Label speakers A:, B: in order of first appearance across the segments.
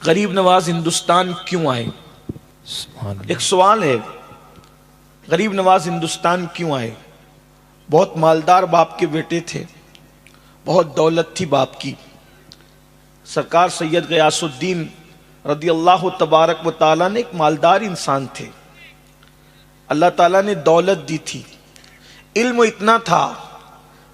A: غریب نواز ہندوستان کیوں آئے؟ ایک سوال ہے، غریب نواز ہندوستان کیوں آئے؟ بہت مالدار باپ کے بیٹے تھے، بہت دولت تھی باپ کی۔ سرکار سید غیاث الدین رضی اللہ تبارک و تعالیٰ نے ایک مالدار انسان تھے، اللہ تعالیٰ نے دولت دی تھی، علم اتنا تھا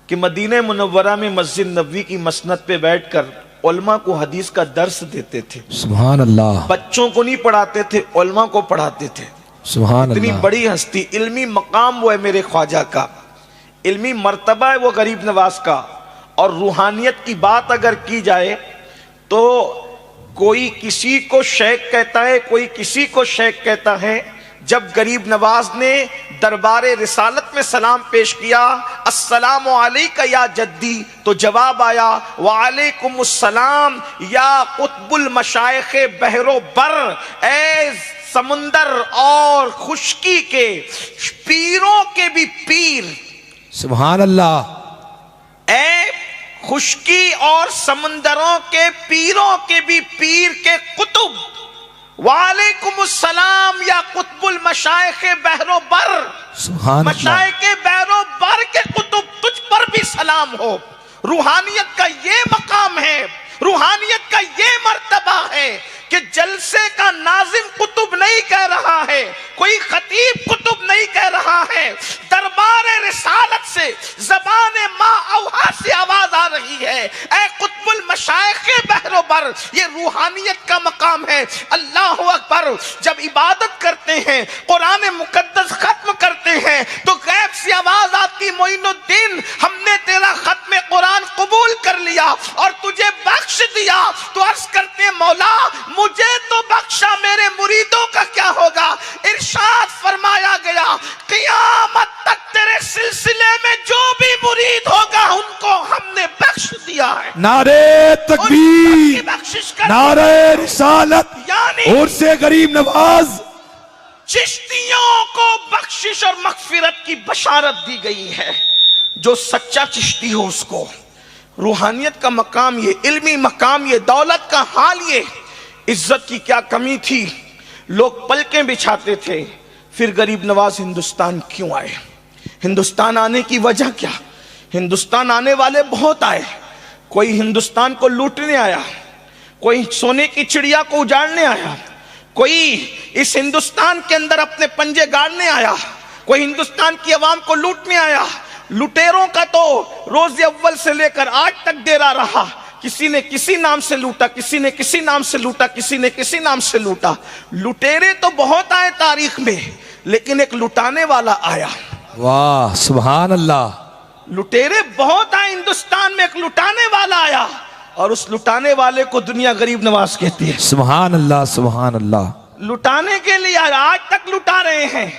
A: کہ مدینہ منورہ میں مسجد نبوی کی مسند پہ بیٹھ کر علماء کو حدیث کا درس دیتے تھے۔ سبحان اللہ۔ بچوں کو نہیں پڑھاتے تھے، علماء کو پڑھاتے تھے۔ سبحان اللہ۔ اتنی بڑی ہستی، علمی مقام وہ ہے میرے خواجہ کا، علمی مرتبہ ہے وہ غریب نواز کا۔ اور روحانیت کی بات اگر کی جائے تو کوئی کسی کو شیخ کہتا ہے، کوئی کسی کو شیخ کہتا ہے۔ جب غریب نواز نے دربار رسالت میں سلام پیش کیا، السلام علیکہ یا جدی، تو جواب آیا وعلیکم السلام یا قطب المشائخ بحر و بر، اے سمندر اور خشکی کے پیروں کے بھی پیر۔
B: سبحان اللہ۔
A: اے خشکی اور سمندروں کے پیروں کے بھی پیر کے قطب، وعلیکم السلام یا قطب المشائخ بحر و بر، مشائخ بحر و بر کے قطب، تجھ پر بھی سلام ہو۔ روحانیت کا یہ مقام ہے، روحانیت کا یہ مرتبہ ہے کہ جلسے کا ناظم قطب نہیں کہہ رہا ہے، کوئی خطیب قطب نہیں کہہ رہا ہے، دربار رسالت سے زبان ما اوحا سے آواز آ رہی ہے، اے قطب المشائخ بحر و بر۔ یہ روحانیت کا مقام ہے۔ اللہ اکبر۔ جب عبادت کرتے ہیں، قرآن مقدس ختم کرتے ہیں تو غیب سے آواز آتی، معین الدین ہم نے تیرا ختم قرآن قبول کر لیا اور تجھے بخش دیا۔ تو عرض کرتے ہیں مولا مجھے تو بخشا، میرے مریدوں کا کیا ہوگا؟ ارشاد فرمایا گیا قیامت تک تیرے سلسلے میں جو بھی مرید ہوگا ان کو ہم نے بخش دیا ہے۔
B: نعرہ تکبیر، نعرہ رسالت،
A: یعنی
B: اور سے غریب نواز
A: چشتیوں کو بخشش اور مغفرت کی بشارت دی گئی ہے۔ جو سچا چشتی ہو اس کو روحانیت کا مقام یہ، علمی مقام یہ، دولت کا حال یہ۔ عزت کی کیا کمی تھی، لوگ پلکیں بچھاتے تھے۔ پھر غریب نواز ہندوستان کیوں آئے؟ ہندوستان آنے کی وجہ کیا؟ ہندوستان آنے والے بہت آئے، کوئی ہندوستان کو لوٹنے آیا، کوئی سونے کی چڑیا کو اجاڑنے آیا، کوئی اس ہندوستان کے اندر اپنے پنجے گاڑنے آیا، کوئی ہندوستان کی عوام کو لوٹنے آیا۔ لٹیروں کا تو روز اول سے لے کر آج تک ڈیرا رہا، کسی نے کسی نام سے لوٹا، کسی نے کسی نام سے لوٹا، کسی نے کسی نام سے لوٹا۔ لٹیرے تو بہت آئے تاریخ میں، لیکن ایک لٹانے والا آیا۔
B: واہ سبحان اللہ۔
A: لٹیرے بہت آئے ہندوستان میں، ایک لٹانے والا آیا، اور اس لٹانے والے کو دنیا غریب نواز کہتی ہے۔
B: سبحان اللہ سبحان اللہ۔
A: لٹانے کے لیے آج تک لٹا رہے ہیں۔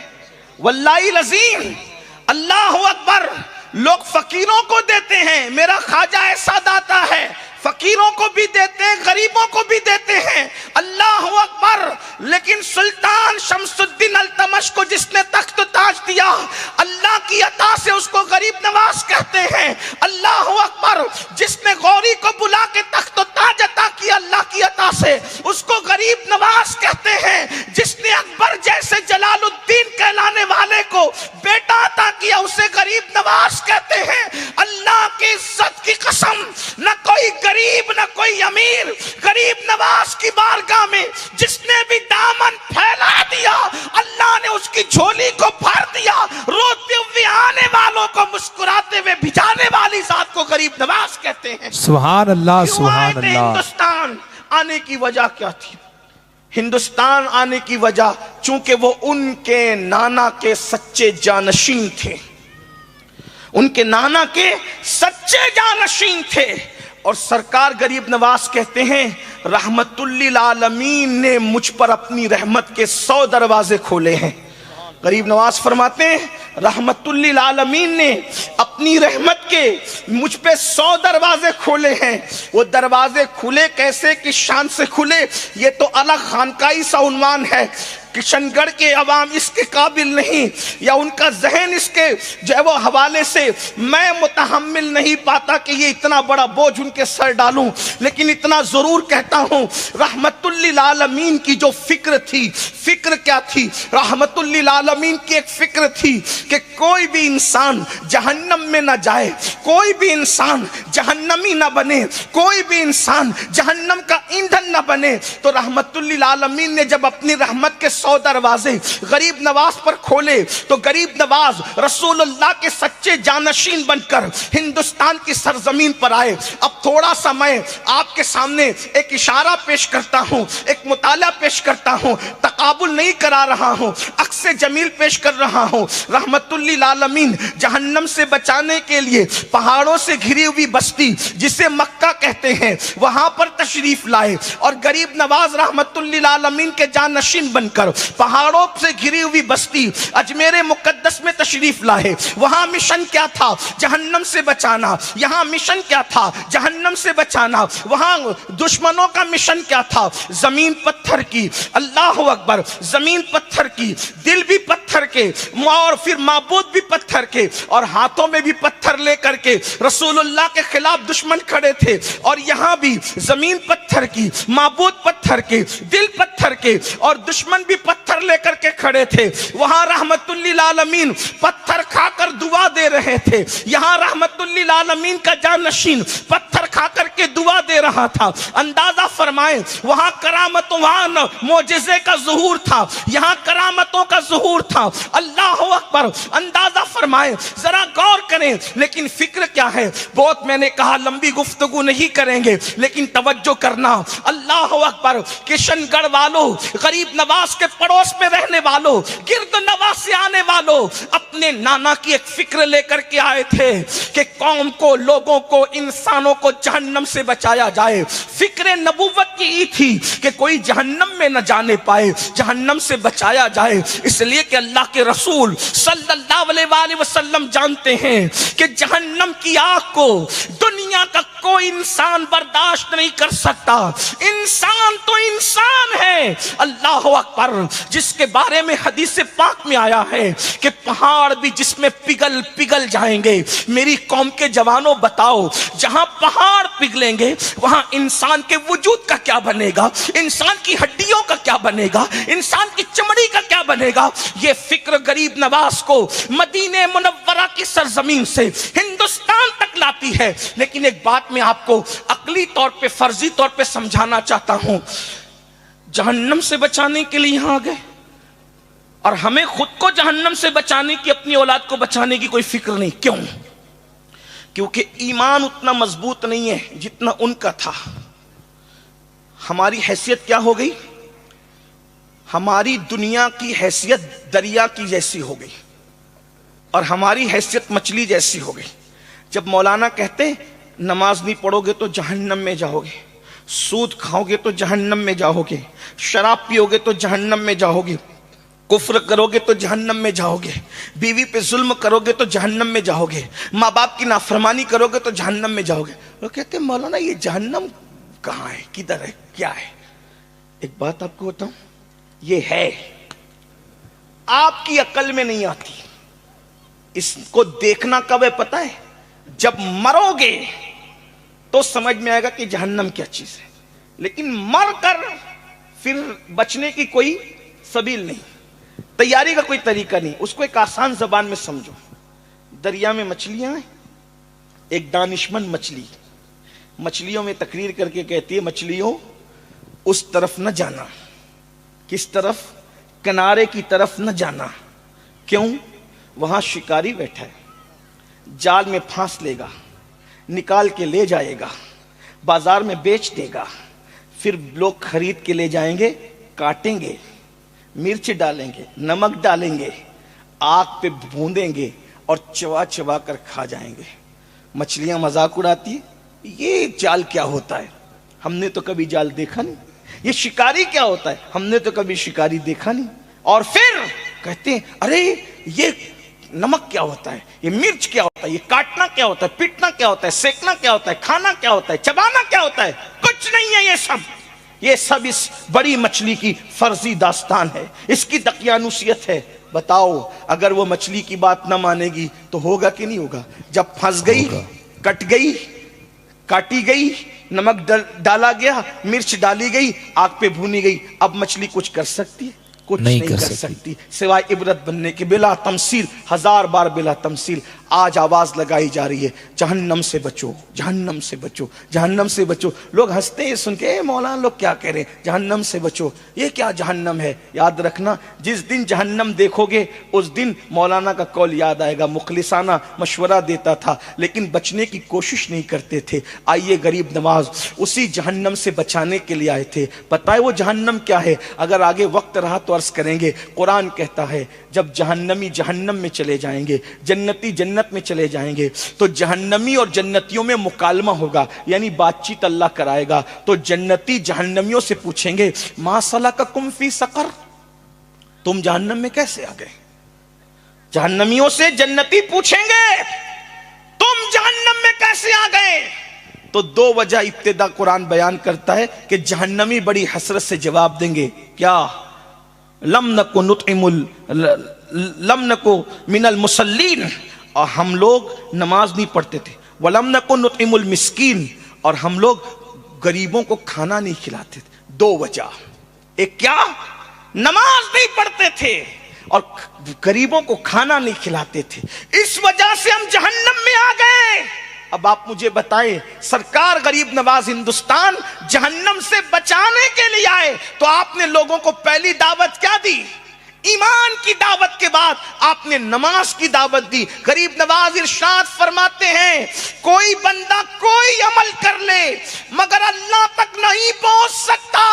A: واللہ العظیم، اللہ اکبر۔ لوگ فقیروں کو دیتے ہیں، میرا خواجہ ایسا داتا ہے، فقیروں کو بھی دیتے ہیں، غریبوں کو بھی دیتے ہیں، اللہ اکبر۔ لیکن سلطان شمس الدین التمش کو جس نے تخت و تاج دیا، اللہ کی عطا سے اس کو غریب نواز کہتے ہیں، اللہ اکبر۔ جس نے غوری کو بلا کے تخت و تاج عطا کیا اللہ کی عطا سے، اس کو غریب نواز کہتے ہیں۔ جس نے اکبر جیسے جلال الدین کہلانے والے کو بیٹا عطا کیا، اسے غریب نواز کہتے ہیں۔ اللہ کی عزت کی قسم، نہ کوئی غریب نہ کوئی امیر، غریب نواز کی بارگاہ میں جس نے بھی دامن پھیلا دیا، اللہ نے اس کی جھولی کو بھر دیا۔ روتے ہوئے آنے والوں کو مسکراتے ہوئے بھجانے والی ذات کو غریب نواز کہتے ہیں۔
B: سبحان اللہ سبحان اللہ۔
A: ہندوستان آنے کی وجہ کیا تھی؟ ہندوستان آنے کی وجہ چونکہ وہ ان کے نانا کے سچے جانشین تھے، ان کے نانا کے سچے جانشین تھے۔ اور سرکار غریب نواز کہتے ہیں رحمت للعالمین نے مجھ پر اپنی رحمت کے 100 دروازے کھولے ہیں۔ غریب نواز فرماتے ہیں رحمت للعالمین نے اپنی رحمت کے مجھ پہ 100 دروازے کھولے ہیں۔ وہ دروازے کھلے کیسے، کس شان سے کھلے، یہ تو الگ خانقاہی سا عنوان ہے۔ کشن گڑھ کے عوام اس کے قابل نہیں، یا ان کا ذہن اس کے جو ہے وہ حوالے سے میں متحمل نہیں پاتا کہ یہ اتنا بڑا بوجھ ان کے سر ڈالوں، لیکن اتنا ضرور کہتا ہوں رحمت للعالمین کی جو فکر تھی، فکر کیا تھی؟ رحمت للعالمین کی ایک فکر تھی کہ کوئی بھی انسان جہنم میں نہ جائے، کوئی بھی انسان جہنمی نہ بنے، کوئی بھی انسان جہنم کا ایندھن نہ بنے۔ تو رحمت للعالمین نے جب اپنی رحمت کے 100 دروازے غریب نواز پر کھولے تو غریب نواز رسول اللہ کے سچے جانشین بن کر ہندوستان کی سرزمین پر آئے۔ اب تھوڑا سا میں آپ کے سامنے ایک اشارہ پیش کرتا ہوں، ایک مطالعہ پیش کرتا ہوں، تقابل نہیں کرا رہا ہوں، عکس جمیل پیش کر رہا ہوں۔ رحمت للعالمین جہنم سے بچانے کے لیے پہاڑوں سے گھری ہوئی بستی جسے مکہ کہتے ہیں وہاں پر تشریف لائے، اور غریب نواز رحمت للعالمین کے جانشین بن کر پہاڑوں سے گھری ہوئی بستی اجمیر مقدس میں تشریف لائے۔ وہاں مشن کیا تھا؟ جہنم سے بچانا۔ یہاں مشن کیا تھا؟ جہنم سے بچانا۔ وہاں دشمنوں کا مشن کیا تھا؟ زمین پتھر کی، اللہ اکبر، زمین پتھر کی، دل بھی پتھر کے، اور پھر معبود بھی پتھر کے، اور ہاتھوں میں بھی پتھر لے کر کے رسول اللہ کے خلاف دشمن کھڑے تھے۔ اور یہاں بھی زمین پتھر کی، معبود پتھر کے، دل پتھر کے، اور دشمن بھی پتھر لے کر کے کھڑے تھے۔ وہاں رحمت للعالمین پتھر کھا کر دعا دے رہے تھے، یہاں رحمت للعالمین کا جانشین پتھر کھا کر کے دعا دے رہا تھا۔ اندازہ فرمائیں وہاں کرامتوں، وہاں معجزے کا ظہور تھا، یہاں کرامتوں کا ظہور تھا۔ اللہ اکبر، اندازہ فرمائیں، ذرا غور کریں۔ لیکن فکر کیا ہے؟ بہت میں نے کہا لمبی گفتگو نہیں کریں گے، لیکن توجہ کرنا۔ اللہ اکبر، کشن گڑھ والوں، غریب نواز کے پڑوس میں رہنے والوں، گرد نواز سے آنے والوں، اپنے نانا کی ایک فکر لے کر کے آئے تھے کہ قوم کو، لوگوں کو، انسانوں کو جہنم سے بچایا جائے۔ فکر نبوت کی یہ تھی کہ کوئی جہنم میں نہ جانے پائے، جہنم سے بچایا جائے۔ اس لیے کہ اللہ کے رسول صلی اللہ علیہ وآلہ وسلم جانتے ہیں کہ جہنم کی آگ کو دنیا کا کوئی انسان برداشت نہیں کر سکتا۔ انسان تو انسان ہے، اللہ اکبر، جس کے بارے میں حدیث پاک میں آیا ہے کہ پہاڑ بھی جس میں پگھل جائیں گے۔ میری قوم کے جوانوں بتاؤ، جہاں پہاڑ پگھلیں گے وہاں انسان کے وجود کا کیا بنے گا؟ انسان کی ہڈیوں کا کیا بنے گا؟ انسان کی چمڑی کا کیا بنے گا؟ یہ فکر غریب نواز کو مدینہ منورہ کی سرزمین سے ہندوستان تک لاتی ہے۔ لیکن ایک بات میں آپ کو عقلی طور پہ، فرضی طور پہ سمجھانا چاہتا ہوں، جہنم سے بچانے کے لیے یہاں آ گئے، اور ہمیں خود کو جہنم سے بچانے کی، اپنی اولاد کو بچانے کی کوئی فکر نہیں۔ کیوں؟ کیونکہ ایمان اتنا مضبوط نہیں ہے جتنا ان کا تھا۔ ہماری حیثیت کیا ہو گئی؟ ہماری دنیا کی حیثیت دریا کی جیسی ہو گئی، اور ہماری حیثیت مچھلی جیسی ہو گئی۔ جب مولانا کہتے نماز نہیں پڑھو گے تو جہنم میں جاؤ گے، سود کھاؤ گے تو جہنم میں جاؤ گے، شراب پیو گے تو جہنم میں جاؤ گے، کفر کرو گے تو جہنم میں جاؤ گے، بیوی پہ ظلم کرو گے تو جہنم میں جاؤ گے، ماں باپ کی نافرمانی کرو گے تو جہنم میں جاؤ گے۔ وہ کہتے ہیں مولانا یہ جہنم کہاں ہے، کدھر ہے، کیا ہے؟ ایک بات آپ کو بتاؤں، یہ ہے، آپ کی عقل میں نہیں آتی۔ اس کو دیکھنا کب ہے پتہ ہے؟ جب مرو گے تو سمجھ میں آئے گا کہ جہنم کیا چیز ہے، لیکن مر کر پھر بچنے کی کوئی سبیل نہیں، تیاری کا کوئی طریقہ نہیں۔ اس کو ایک آسان زبان میں سمجھو، دریا میں مچھلیاں ہیں، ایک دانشمند مچھلیوں میں تقریر کر کے کہتی ہے مچھلیوں اس طرف نہ جانا۔ کس طرف؟ کنارے کی طرف نہ جانا۔ کیوں؟ وہاں شکاری بیٹھا ہے، جال میں پھانس لے گا، نکال کے لے جائے گا، بازار میں بیچ دے گا، پھر لوگ خرید کے لے جائیں گے، کاٹیں گے، مرچ ڈالیں گے، نمک ڈالیں گے، آگ پہ بھوندیں گے اور چبا چبا کر کھا جائیں گے۔ مچھلیاں مذاق اڑاتی ہیں، یہ جال کیا ہوتا ہے، ہم نے تو کبھی جال دیکھا نہیں۔ یہ شکاری کیا ہوتا ہے، ہم نے تو کبھی شکاری دیکھا نہیں۔ اور پھر کہتے ہیں ارے یہ نمک کیا ہوتا ہے، یہ مرچ کیا ہوتا ہے، یہ کاٹنا کیا ہوتا ہے، پیٹنا کیا ہوتا ہے، سیکنا کیا ہوتا ہے، کھانا کیا ہوتا ہے، چبانا کیا ہوتا ہے، کچھ نہیں ہے یہ سب۔ یہ سب اس بڑی مچھلی کی فرضی داستان ہے، اس کی دقیانوسیت ہے۔ بتاؤ اگر وہ مچھلی کی بات نہ مانے گی تو ہوگا کہ نہیں ہوگا؟ جب پھنس گئی، کٹ گئی، کاٹی گئی، نمک ڈالا گیا، مرچ ڈالی گئی، آگ پہ بھونی گئی، اب مچھلی کچھ کر سکتی ہے؟ کچھ نہیں کر سکتی سوائے عبرت بننے کے، بلا تمثیل، ہزار بار بلا تمثیل۔ آج آواز لگائی جا رہی ہے جہنم سے بچو، جہنم سے بچو، جہنم سے بچو۔ لوگ ہنستے ہیں سن کے، اے مولانا لوگ کیا کہہ رہے ہیں جہنم سے بچو، یہ کیا جہنم ہے؟ یاد رکھنا جس دن جہنم دیکھو گے اس دن مولانا کا قول یاد آئے گا، مخلصانہ مشورہ دیتا تھا لیکن بچنے کی کوشش نہیں کرتے تھے۔ آئیے غریب نواز اسی جہنم سے بچانے کے لیے آئے تھے۔ پتہ ہے وہ جہنم کیا ہے؟ اگر آگے وقت رہا تو عرض کریں گے۔ قرآن کہتا ہے جب جہنمی جہنم میں چلے جائیں گے، جنتی جنت میں چلے جائیں گے، تو جہنمی اور جنتیوں میں مکالمہ ہوگا، یعنی بات چیت اللہ کرائے گا۔ تو جنتی جہنمیوں سے پوچھیں گے ما سلککم فی سقر، تم جہنم میں کیسے آ گئے؟ جہنمیوں سے جنتی پوچھیں گے تم جہنم میں کیسے آ گئے؟ تو دو وجہ ابتدا قرآن بیان کرتا ہے کہ جہنمی بڑی حسرت سے جواب دیں گے، کیا؟ لم نکو من المصلین، اور ہم لوگ نماز نہیں پڑھتے تھے، ولم نکو نطعم المسکین، اور ہم لوگ غریبوں کو کھانا نہیں کھلاتے تھے۔ دو وجہ، ایک کیا؟ نماز نہیں پڑھتے تھے اور غریبوں کو کھانا نہیں کھلاتے تھے، اس وجہ سے ہم جہنم میں آ گئے۔ اب آپ مجھے بتائیں سرکار غریب نواز ہندوستان جہنم سے بچانے کے لیے آئے تو آپ نے لوگوں کو پہلی دعوت کیا دی؟ ایمان کی دعوت کے بعد آپ نے نماز کی دعوت دی۔ غریب نواز ارشاد فرماتے ہیں کوئی بندہ کوئی عمل کر لے مگر اللہ تک نہیں پہنچ سکتا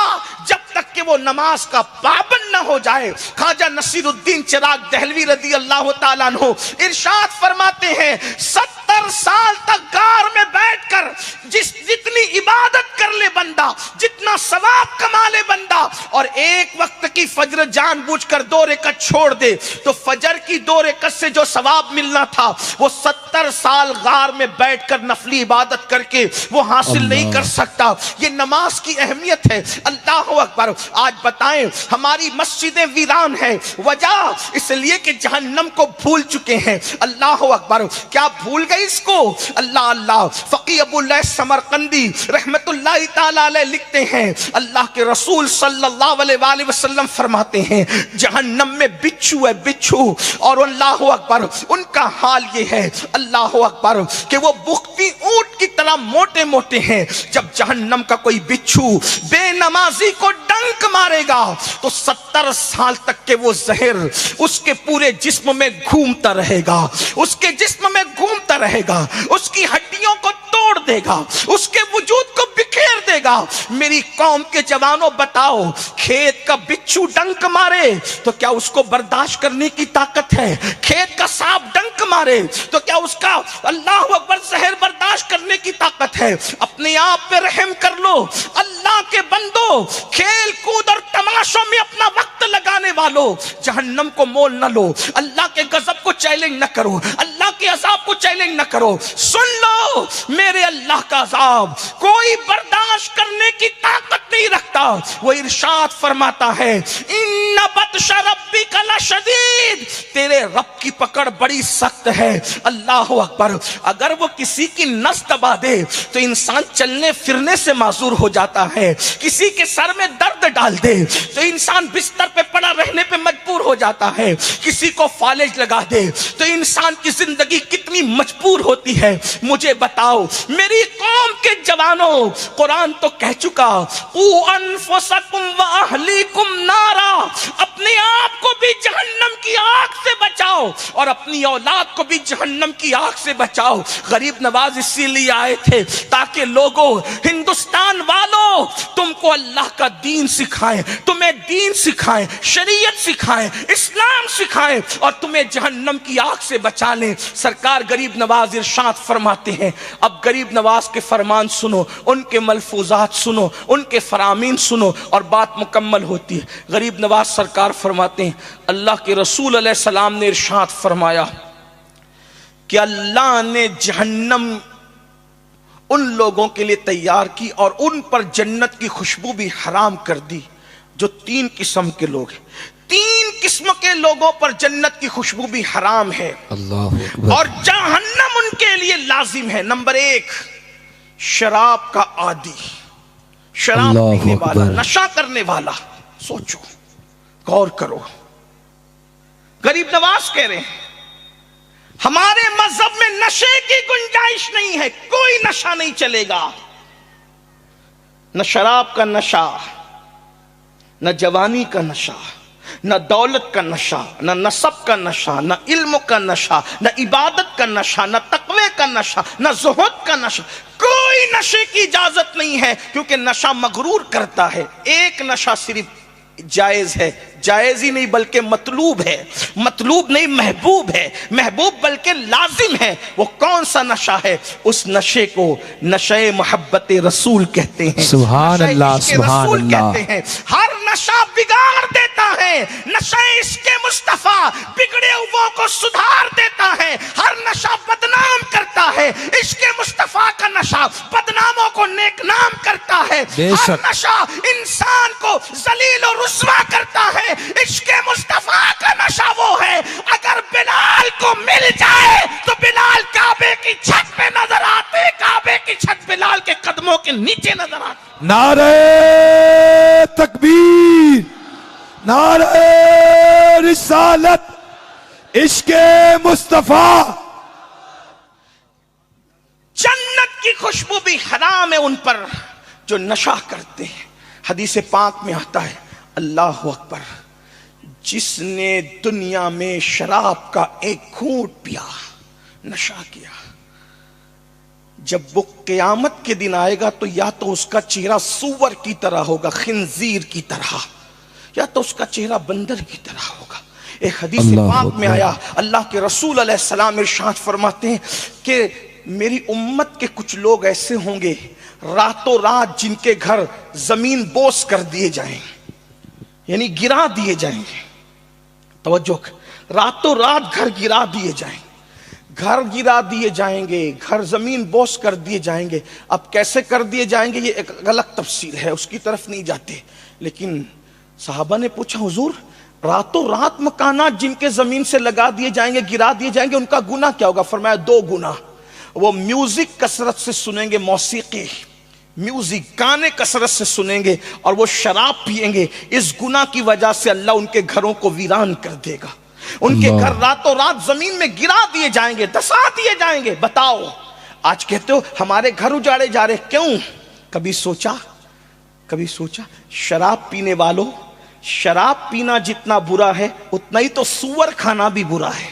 A: جب تک کہ وہ نماز کا پابند نہ ہو جائے۔ خواجہ نصیر الدین چراغ دہلوی رضی اللہ تعالیٰ عنہ ارشاد فرماتے ہیں 70 سال تک غار میں بیٹھ کر جتنی عبادت کر لے بندہ، جتنا ثواب کما لے بندہ، اور ایک وقت کی فجر جان بوجھ کر 2 رکعت چھوڑ دے تو فجر کی 2 رکعت سے جو ثواب ملنا تھا وہ 70 سال غار میں بیٹھ کر نفلی عبادت کر کے وہ حاصل نہیں کر سکتا۔ یہ نماز کی اہمیت ہے۔ اللہ اکبر۔ آج بتائیں ہماری مسجدیں ویران ہیں، وجہ اس لیے کہ جہنم کو بھول چکے ہیں۔ اللہ اکبر۔ کیا بھول گئے اس کو؟ اللہ اللہ۔ فقی ابو اللہ سمرقندی رحمت اللہ تعالی علیہ لکھتے ہیں اللہ کے رسول صلی اللہ علیہ وآلہ وسلم فرماتے ہیں جہنم میں بچھو ہے، بچھو، اور اللہ اکبر ان کا حال یہ ہے اللہ اکبر کہ وہ بختی اونٹ کی طرح موٹے موٹے ہیں۔ جب جہنم کا کوئی بچھو بے نمازی کو ڈنک مارے گا تو 70 سال تک کہ وہ زہر اس کے پورے جسم میں گھومتا رہے گا، اس کے جسم میں گھومتا رہے گا، اس کی ہڈیوں کو توڑ دے گا، اس کے وجود کو بکھیر دے گا۔ میری قوم کے جوانوں بتاؤ کھیت کا بچھو ڈنک مارے تو کیا اس کو برداشت کرنے کی طاقت ہے؟ کھیت کا سانپ ڈنک مارے تو کیا اس کا اللہ اکبر زہر برداشت کرنے کی طاقت ہے؟ اپنے آپ پہ رحم کر لو اللہ کے بندو، کھیل کود اور تماشوں میں اپنا وقت لگانے والوں، جہنم کو مول نہ لو، اللہ کے غضب کو چیلنج نہ کرو، اللہ کے عذاب کو چیلنج نہ کرو۔ سن لو میرے اللہ کا عذاب کوئی برداشت کرنے کی طاقت نہیں رکھتا۔ وہ ارشاد فرماتا ہے ان بطش ربک لشدید، تیرے رب کی پکڑ بڑی سخت ہے۔ اللہ اکبر۔ اگر وہ کسی کی نس دبا دے تو انسان چلنے پھرنے سے معذور ہو جاتا ہے، کسی کے سر میں درد ڈال دے تو انسان بستر پہ پڑا رہنے پہ مجبور ہو جاتا ہے، کسی کو فالج لگا دے تو انسان کی زندگی کتنی مجبور ہوتی ہے۔ مجھے بتاؤ میری قوم کے جوانوں، قرآن تو کہہ چکا قوا انفسکم واہلیکم نارا، اپنے آپ کو بھی جہنم کی آگ سے بچاؤ اور اپنی اولاد کو بھی جہنم کی آگ سے بچاؤ۔ غریب نواز اسی لیے آئے تھے تاکہ لوگوں، ہندوستان والوں، تم کو اللہ کا دین سکھائیں، تمہیں دین سکھائیں، شریعت سکھائیں، اسلام سکھائیں اور تمہیں جہنم کی آگ سے بچا لیں۔ سرکار غریب نواز ارشاد فرماتے ہیں، اب غریب نواز کے فرمان سنو، ان کے ملفوظات سنو، ان کے فرامین سنو اور بات مکمل ہوتی ہے۔ غریب نواز سرکار فرماتے ہیں اللہ کے رسول علیہ السلام نے ارشاد فرمایا کہ اللہ نے جہنم ان لوگوں کے لیے تیار کی اور ان پر جنت کی خوشبو بھی حرام کر دی جو 3 قسم کے لوگ ہیں. 3 قسم کے لوگوں پر جنت کی خوشبو بھی حرام ہے
B: اللہ اکبر.
A: اور جہنم ان کے لیے لازم ہے. نمبر 1 شراب کا عادی، شراب
B: اللہ
A: پینے والا،
B: اکبر.
A: نشہ کرنے والا. سوچو، غور کرو. غریب نواز کہہ رہے ہیں ہمارے مذہب میں نشے کی گنجائش نہیں ہے، کوئی نشہ نہیں چلے گا. نہ شراب کا نشہ، نہ جوانی کا نشہ، نہ دولت کا نشہ، نہ نسب کا نشہ، نہ علم کا نشہ، نہ عبادت کا نشہ، نہ تقوی کا نشہ، نہ زہد کا نشہ. کوئی نشے کی اجازت نہیں ہے کیونکہ نشہ مغرور کرتا ہے. ایک نشہ صرف جائز ہے، جائز ہی نہیں بلکہ مطلوب ہے، مطلوب نہیں محبوب ہے، محبوب بلکہ لازم ہے. وہ کون سا نشہ ہے؟ اس نشے کو نشے محبت رسول کہتے ہیں.
B: سبحان
A: نشے
B: اللہ،
A: عشق
B: سبحان
A: رسول
B: اللہ.
A: کہتے ہیں. ہر نشہ بگاڑ دیتا ہے، نشہ عشق مصطفیٰ بگڑے ہوئوں کو سدھار دیتا ہے. ہر نشہ بدنام کرتا ہے، عشق مصطفیٰ کا نشہ بدناموں کو نیک نام کرتا ہے.
B: بے
A: ہر
B: شک.
A: نشہ انسان کو ذلیل و رسوا کرتا ہے. عشق مصطفیٰ کا نشہ وہ ہے اگر بلال کو مل جائے تو بلال کعبے کی چھت پہ نظر آتے، کعبے کی چھت بلال کے قدموں کے نیچے نظر آتی.
B: نعرہ تکبیر، نعرہ رسالت، عشق مصطفیٰ.
A: جنت کی خوشبو بھی حرام ہے ان پر جو نشہ کرتے ہیں. حدیث پاک میں آتا ہے اللہ اکبر، جس نے دنیا میں شراب کا ایک گھونٹ پیا، نشہ کیا، جب وہ قیامت کے دن آئے گا تو یا تو اس کا چہرہ سور کی طرح ہوگا، خنزیر کی طرح، یا تو اس کا چہرہ بندر کی طرح ہوگا. ایک حدیث
B: اللہ
A: پاک میں
B: اکبر.
A: آیا اللہ کے رسول علیہ السلام ارشاد فرماتے ہیں کہ میری امت کے کچھ لوگ ایسے ہوں گے راتوں رات جن کے گھر زمین بوس کر دیے جائیں، یعنی گرا دیے جائیں گے. توجہ، راتوں رات گھر گرا دیے جائیں، گھر گرا دیے جائیں گے، گھر زمین بوس کر دیے جائیں گے. اب کیسے کر دیے جائیں گے یہ ایک غلط تفسیر ہے، اس کی طرف نہیں جاتے. لیکن صحابہ نے پوچھا حضور راتوں رات مکانات جن کے زمین سے لگا دیے جائیں گے، گرا دیے جائیں گے، ان کا گناہ کیا ہوگا؟ فرمایا 2 گناہ. وہ میوزک کثرت سے سنیں گے، موسیقی میوزک گانے کثرت سے سنیں گے، اور وہ شراب پیئیں گے. اس گناہ کی وجہ سے اللہ ان کے گھروں کو ویران کر دے گا. ان کے گھر راتوں رات زمین میں گرا دیے جائیں گے، دسا دیے جائیں گے. بتاؤ آج کہتے ہو ہمارے گھر اجاڑے جا رہے، کیوں؟ کبھی سوچا شراب پینے والوں، شراب پینا جتنا برا ہے اتنا ہی تو سور کھانا بھی برا ہے.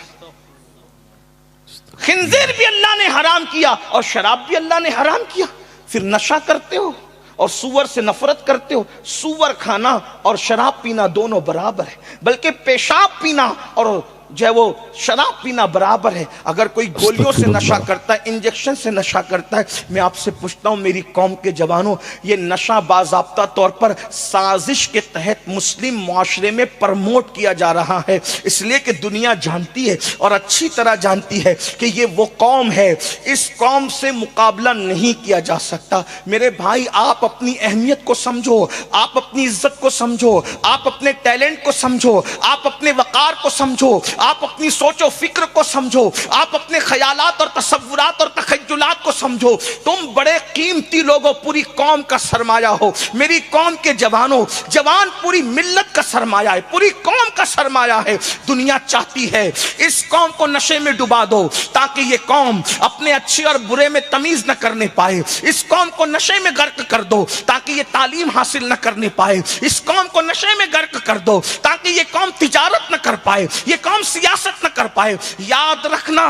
A: خنزیر بھی اللہ نے حرام کیا اور شراب بھی اللہ نے حرام کیا. پھر نشہ کرتے ہو اور سور سے نفرت کرتے ہو. سور کھانا اور شراب پینا دونوں برابر ہے، بلکہ پیشاب پینا اور جو ہے وہ شراب پینا برابر ہے. اگر کوئی گولیوں سے نشہ کرتا ہے، انجیکشن سے نشہ کرتا ہے، میں آپ سے پوچھتا ہوں میری قوم کے جوانوں، یہ نشہ باضابطہ طور پر سازش کے تحت مسلم معاشرے میں پرموٹ کیا جا رہا ہے. اس لیے کہ دنیا جانتی ہے اور اچھی طرح جانتی ہے کہ یہ وہ قوم ہے، اس قوم سے مقابلہ نہیں کیا جا سکتا. میرے بھائی آپ اپنی اہمیت کو سمجھو، آپ اپنی عزت کو سمجھو، آپ اپنے ٹیلنٹ کو سمجھو، آپ اپنے وقار کو سمجھو، آپ اپنی سوچ و فکر کو سمجھو، آپ اپنے خیالات اور تصورات اور تخیلات کو سمجھو. تم بڑے قیمتی لوگوں، پوری قوم کا سرمایہ ہو. میری قوم کے جوانوں، جوان پوری ملت کا سرمایہ ہے، پوری قوم کا سرمایہ ہے. دنیا چاہتی ہے اس قوم کو نشے میں ڈبا دو تاکہ یہ قوم اپنے اچھے اور برے میں تمیز نہ کرنے پائے. اس قوم کو نشے میں غرق کر دو تاکہ یہ تعلیم حاصل نہ کرنے پائے. اس قوم کو نشے میں غرق کر دو تاکہ یہ قوم تجارت نہ کر پائے، یہ قوم سیاست نہ کر پائے. یاد رکھنا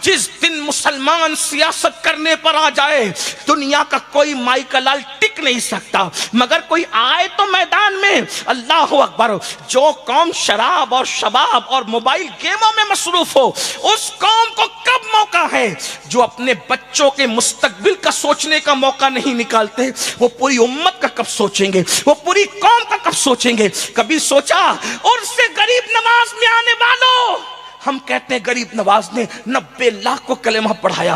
A: جس دن مسلمان سیاست کرنے پر آ جائے دنیا کا کوئی مائی کا لال ٹک نہیں سکتا مگر کوئی آئے تو میدان میں. اللہ اکبر. جو قوم شراب اور شباب اور موبائل گیموں میں مصروف ہو اس قوم کو کب موقع ہے؟ جو اپنے بچوں کے مستقبل کا سوچنے کا موقع نہیں نکالتے وہ پوری امت کا کب سوچیں گے؟ وہ پوری قوم کا کب سوچیں گے؟ کبھی سوچا؟ اور سے غریب نواز میں آنے والوں، ہم کہتے ہیں غریب نواز نے 90 لاکھ کو کلمہ پڑھایا.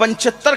A: 75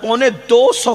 A: 225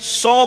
A: 100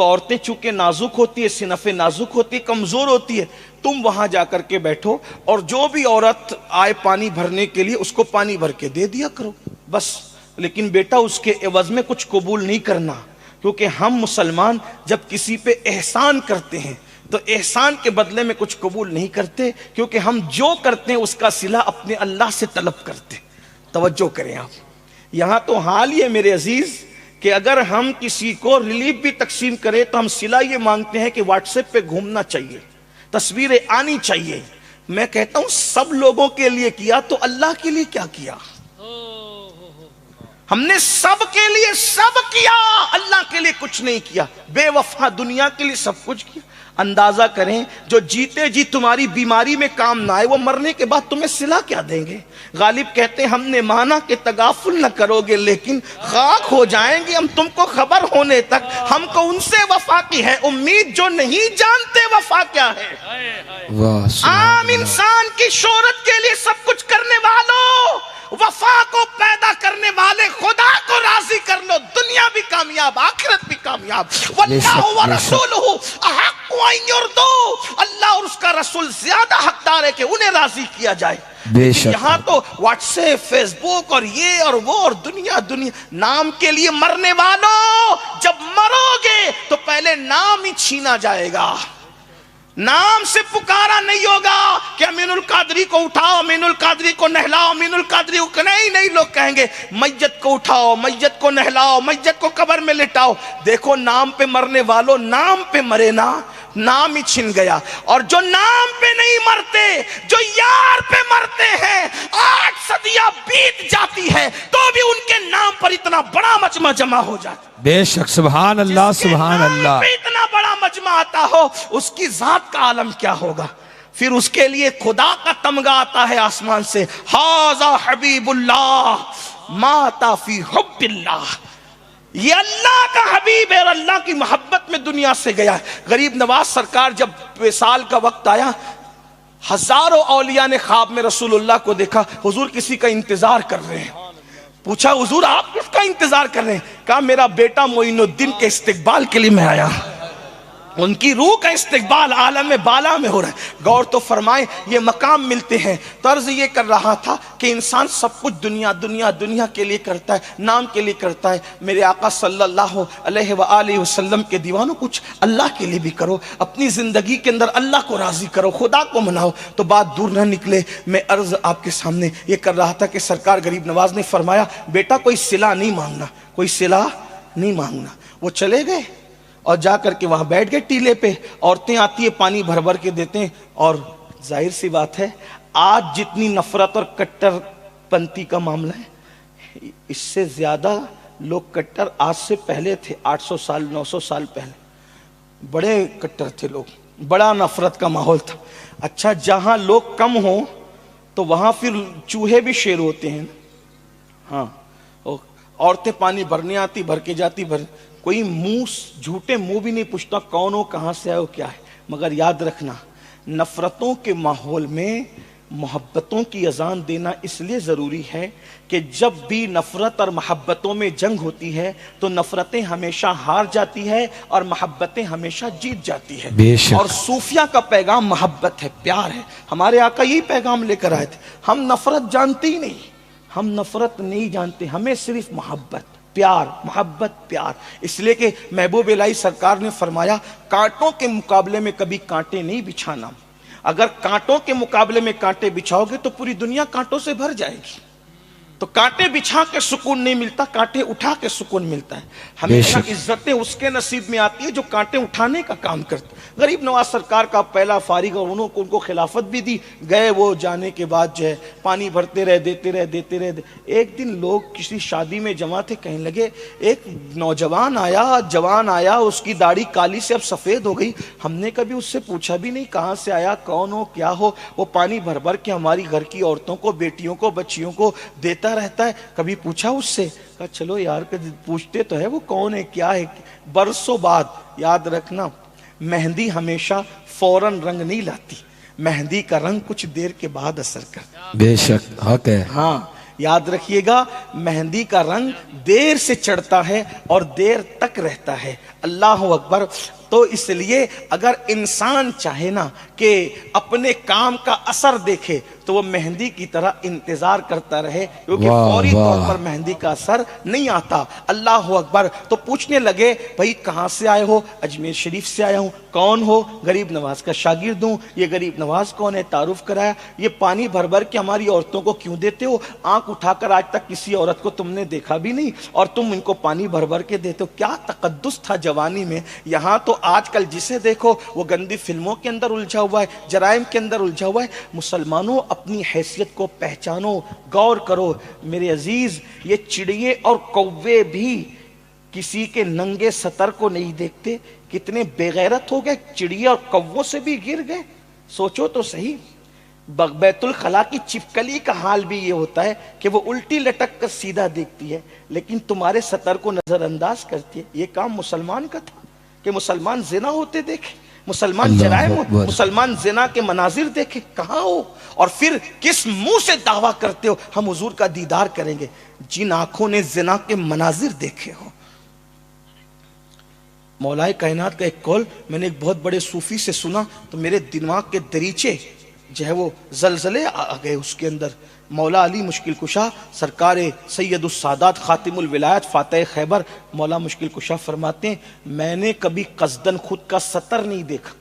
A: تو عورتیں چونکہ نازک ہوتی ہے، صنفیں نازک ہوتی ہے، کمزور ہوتی ہے، تم وہاں جا کر کے بیٹھو اور جو بھی عورت آئے پانی بھرنے کے لیے اس کو پانی بھر کے دے دیا کرو بس. لیکن بیٹا اس کے عوض میں کچھ قبول نہیں کرنا، کیونکہ ہم مسلمان جب کسی پہ احسان کرتے ہیں تو احسان کے بدلے میں کچھ قبول نہیں کرتے، کیونکہ ہم جو کرتے ہیں اس کا صلہ اپنے اللہ سے طلب کرتے. توجہ کریں آپ. یہاں تو حال یہ میرے عزیز کہ اگر ہم کسی کو ریلیف بھی تقسیم کریں تو ہم صلہ یہ مانگتے ہیں کہ واٹس ایپ پہ گھومنا چاہیے، تصویریں آنی چاہیے. میں کہتا ہوں سب لوگوں کے لیے کیا تو اللہ کے لیے کیا کیا؟ ہم نے سب کے لیے سب کیا، اللہ کے لیے کچھ نہیں کیا. بے وفا دنیا کے لیے سب کچھ کیا. اندازہ کریں جو جیتے جی تمہاری بیماری میں کام نہ آئے وہ مرنے کے بعد تمہیں صلہ کیا دیں گے؟ غالب کہتے ہیں ہم نے مانا کہ تغافل نہ کرو گے لیکن خاک ہو جائیں گے ہم تم کو خبر ہونے تک. ہم کو ان سے وفا کی ہے امید جو نہیں جانتے وفا کیا ہے. عام انسان کی شہرت کے لیے سب کچھ کرنے والوں، وفا کو پیدا کرنے والے خدا کو راضی کر لو، دنیا بھی کامیاب آخرت بھی کامیاب. واللہ ورسولہ احق ان یرضوا، اللہ اور اس کا رسول زیادہ حقدار ہے کہ انہیں راضی کیا جائے. یہاں تو واٹس ایپ، فیس بک اور یہ اور وہ اور دنیا نام کے لیے مرنے والوں، جب مرو گے تو پہلے نام ہی چھینا جائے گا. نام سے پکارا نہیں ہوگا کہ امین القادری کو اٹھاؤ، امین القادری کو نہلاؤ، امین القادری کو نہیں. لوگ کہیں گے میت کو اٹھاؤ، میت کو نہلاؤ، میت کو قبر میں لٹاؤ. دیکھو نام پہ مرنے والوں نام پہ مرے نا، نام ہی چھن گیا. اور جو نام پہ نہیں مرتے، جو یار پہ مرتے ہیں، 8 صدیاں بیت جاتی ہے تو بھی ان کے نام پر اتنا بڑا مجمع جمع ہو جاتا.
B: بے شک سبحان اللہ سبحان اللہ.
A: اتنا بڑا مجمع آتا ہو اس کی ذات کا عالم کیا ہوگا. پھر اس کے لیے خدا کا تمغہ آتا ہے آسمان سے، ھذا حبیب اللہ مات فی حب اللہ. یہ اللہ کا حبیب ہے اور اللہ کی محبت میں دنیا سے گیا ہے. غریب نواز سرکار جب وصال کا وقت آیا، ہزاروں اولیاء نے خواب میں رسول اللہ کو دیکھا. حضور کسی کا انتظار کر رہے ہیں. پوچھا حضور آپ کس کا انتظار کر رہے ہیں؟ کہا میرا بیٹا معین الدین کے استقبال کے لیے میں آیا. ان کی روح کا استقبال عالم بالا میں ہو رہا ہے. غور تو فرمائیں یہ مقام ملتے ہیں. طرز یہ کر رہا تھا کہ انسان سب کچھ دنیا کے لیے کرتا ہے، نام کے لیے کرتا ہے. میرے آقا صلی اللہ علیہ وآلہ وسلم کے دیوانوں کچھ اللہ کے لیے بھی کرو، اپنی زندگی کے اندر اللہ کو راضی کرو، خدا کو مناؤ تو بات دور نہ نکلے. میں عرض آپ کے سامنے یہ کر رہا تھا کہ سرکار غریب نواز نے فرمایا بیٹا کوئی صلہ نہیں مانگنا، کوئی صلہ نہیں مانگنا. وہ چلے گئے اور جا کر کے وہاں بیٹھ گئے ٹیلے پہ. عورتیں آتی ہیں پانی بھر بھر کے دیتے ہیں. اور ظاہر سی بات ہے آج جتنی نفرت اور کٹر پنتی کا معاملہ ہے اس سے زیادہ لوگ کٹر آج سے پہلے تھے. 800 سال 900 سال پہلے بڑے کٹر تھے لوگ، بڑا نفرت کا ماحول تھا. اچھا جہاں لوگ کم ہوں تو وہاں پھر چوہے بھی شیر ہوتے ہیں. ہاں عورتیں پانی بھرنے آتی، بھر کے جاتی، کوئی منہ جھوٹے منہ بھی نہیں پوچھتا کون ہو، کہاں سے آئے ہو، کیا ہے. مگر یاد رکھنا نفرتوں کے ماحول میں محبتوں کی اذان دینا اس لیے ضروری ہے کہ جب بھی نفرت اور محبتوں میں جنگ ہوتی ہے تو نفرتیں ہمیشہ ہار جاتی ہے اور محبتیں ہمیشہ جیت جاتی ہے. اور صوفیہ کا پیغام محبت ہے، پیار ہے. ہمارے آقا یہی پیغام لے کر آئے تھے. ہم نفرت جانتے ہی نہیں، ہم نفرت نہیں جانتے، ہمیں صرف محبت، پیار، محبت، پیار. اس لیے کہ محبوب الہی سرکار نے فرمایا کانٹوں کے مقابلے میں کبھی کانٹے نہیں بچھانا. اگر کانٹوں کے مقابلے میں کانٹے بچھاؤ گے تو پوری دنیا کانٹوں سے بھر جائے گی. تو کانٹے بچھا کے سکون نہیں ملتا، کانٹے اٹھا کے سکون ملتا ہے. ہمیشہ عزتیں اس کے نصیب میں آتی ہے جو کانٹے اٹھانے کا کام کرتے. غریب نواز سرکار کا پہلا فارغ اور ان کو خلافت بھی دی. گئے وہ جانے کے بعد جو ہے پانی بھرتے رہے، دیتے رہے. ایک دن لوگ کسی شادی میں جمع تھے، کہنے لگے ایک نوجوان آیا، اس کی داڑھی کالی سے اب سفید ہو گئی. ہم نے کبھی اس سے پوچھا بھی نہیں کہاں سے آیا، کون ہو، کیا ہو. وہ پانی بھر بھر کے ہماری گھر کی عورتوں کو، بیٹیوں کو، بچیوں کو دیتا رہتا ہے. کبھی پوچھا اس سے؟ کہا چلو یار پوچھتے تو ہے وہ کون ہے، کیا ہے. برسوں بعد یاد رکھنا مہندی ہمیشہ فوراً رنگ نہیں لاتی، مہندی کا رنگ کچھ دیر کے بعد اثر کرتا.
B: بے شک حق ہے.
A: ہاں یاد رکھیے گا مہندی کا رنگ دیر سے چڑھتا ہے اور دیر تک رہتا ہے. اللہ اکبر. تو اس لیے اگر انسان چاہے نا کہ اپنے کام کا اثر دیکھے تو وہ مہندی کی طرح انتظار کرتا رہے, کیونکہ فوری طور پر مہندی کا اثر نہیں آتا. اللہ اکبر. تو پوچھنے لگے بھائی کہاں سے آئے ہو؟ اجمیر شریف سے آیا ہوں. کون ہو؟ غریب نواز کا شاگرد ہوں. یہ غریب نواز کون ہے؟ تعارف کرایا. یہ پانی بھر بھر کے ہماری عورتوں کو کیوں دیتے ہو؟ آنکھ اٹھا کر آج تک کسی عورت کو تم نے دیکھا بھی نہیں اور تم ان کو پانی بھر بھر کے دیتے ہو. کیا تقدس تھا جوانی میں. یہاں تو آج کل جسے دیکھو وہ گندی فلموں کے اندر الجھا ہوا ہے, جرائم کے اندر الجھا ہوا ہے. مسلمانوں اپنی حیثیت کو پہچانو, غور کرو. میرے عزیز یہ چڑیے اور کوے بھی کسی کے ننگے سطر کو نہیں دیکھتے. کتنے بے غیرت ہو گئے, چڑیے اور کووں سے بھی گر گئے. سوچو تو صحیح. بیت الخلا کی چپکلی کا حال بھی یہ ہوتا ہے کہ وہ الٹی لٹک کر سیدھا دیکھتی ہے لیکن تمہارے سطر کو نظر انداز کرتی ہے. یہ کام مسلمان کا تھا کہ مسلمان زنا ہوتے دیکھے, مسلمان جرائم ہو, مسلمان زنا کے مناظر دیکھے. کہاں ہو؟ اور پھر کس منہ سے دعویٰ کرتے ہو ہم حضور کا دیدار کریں گے جن آنکھوں نے زنا کے مناظر دیکھے ہو. مولائے کائنات کا ایک قول میں نے ایک بہت بڑے صوفی سے سنا تو میرے دماغ کے دریچے جو ہے وہ زلزلے آ گئے اس کے اندر. مولا علی مشکل کشا سرکار سید السادات خاتم الولایت فاتح خیبر مولا مشکل کشا فرماتے ہیں میں نے کبھی قصدن خود کا سطر نہیں دیکھا.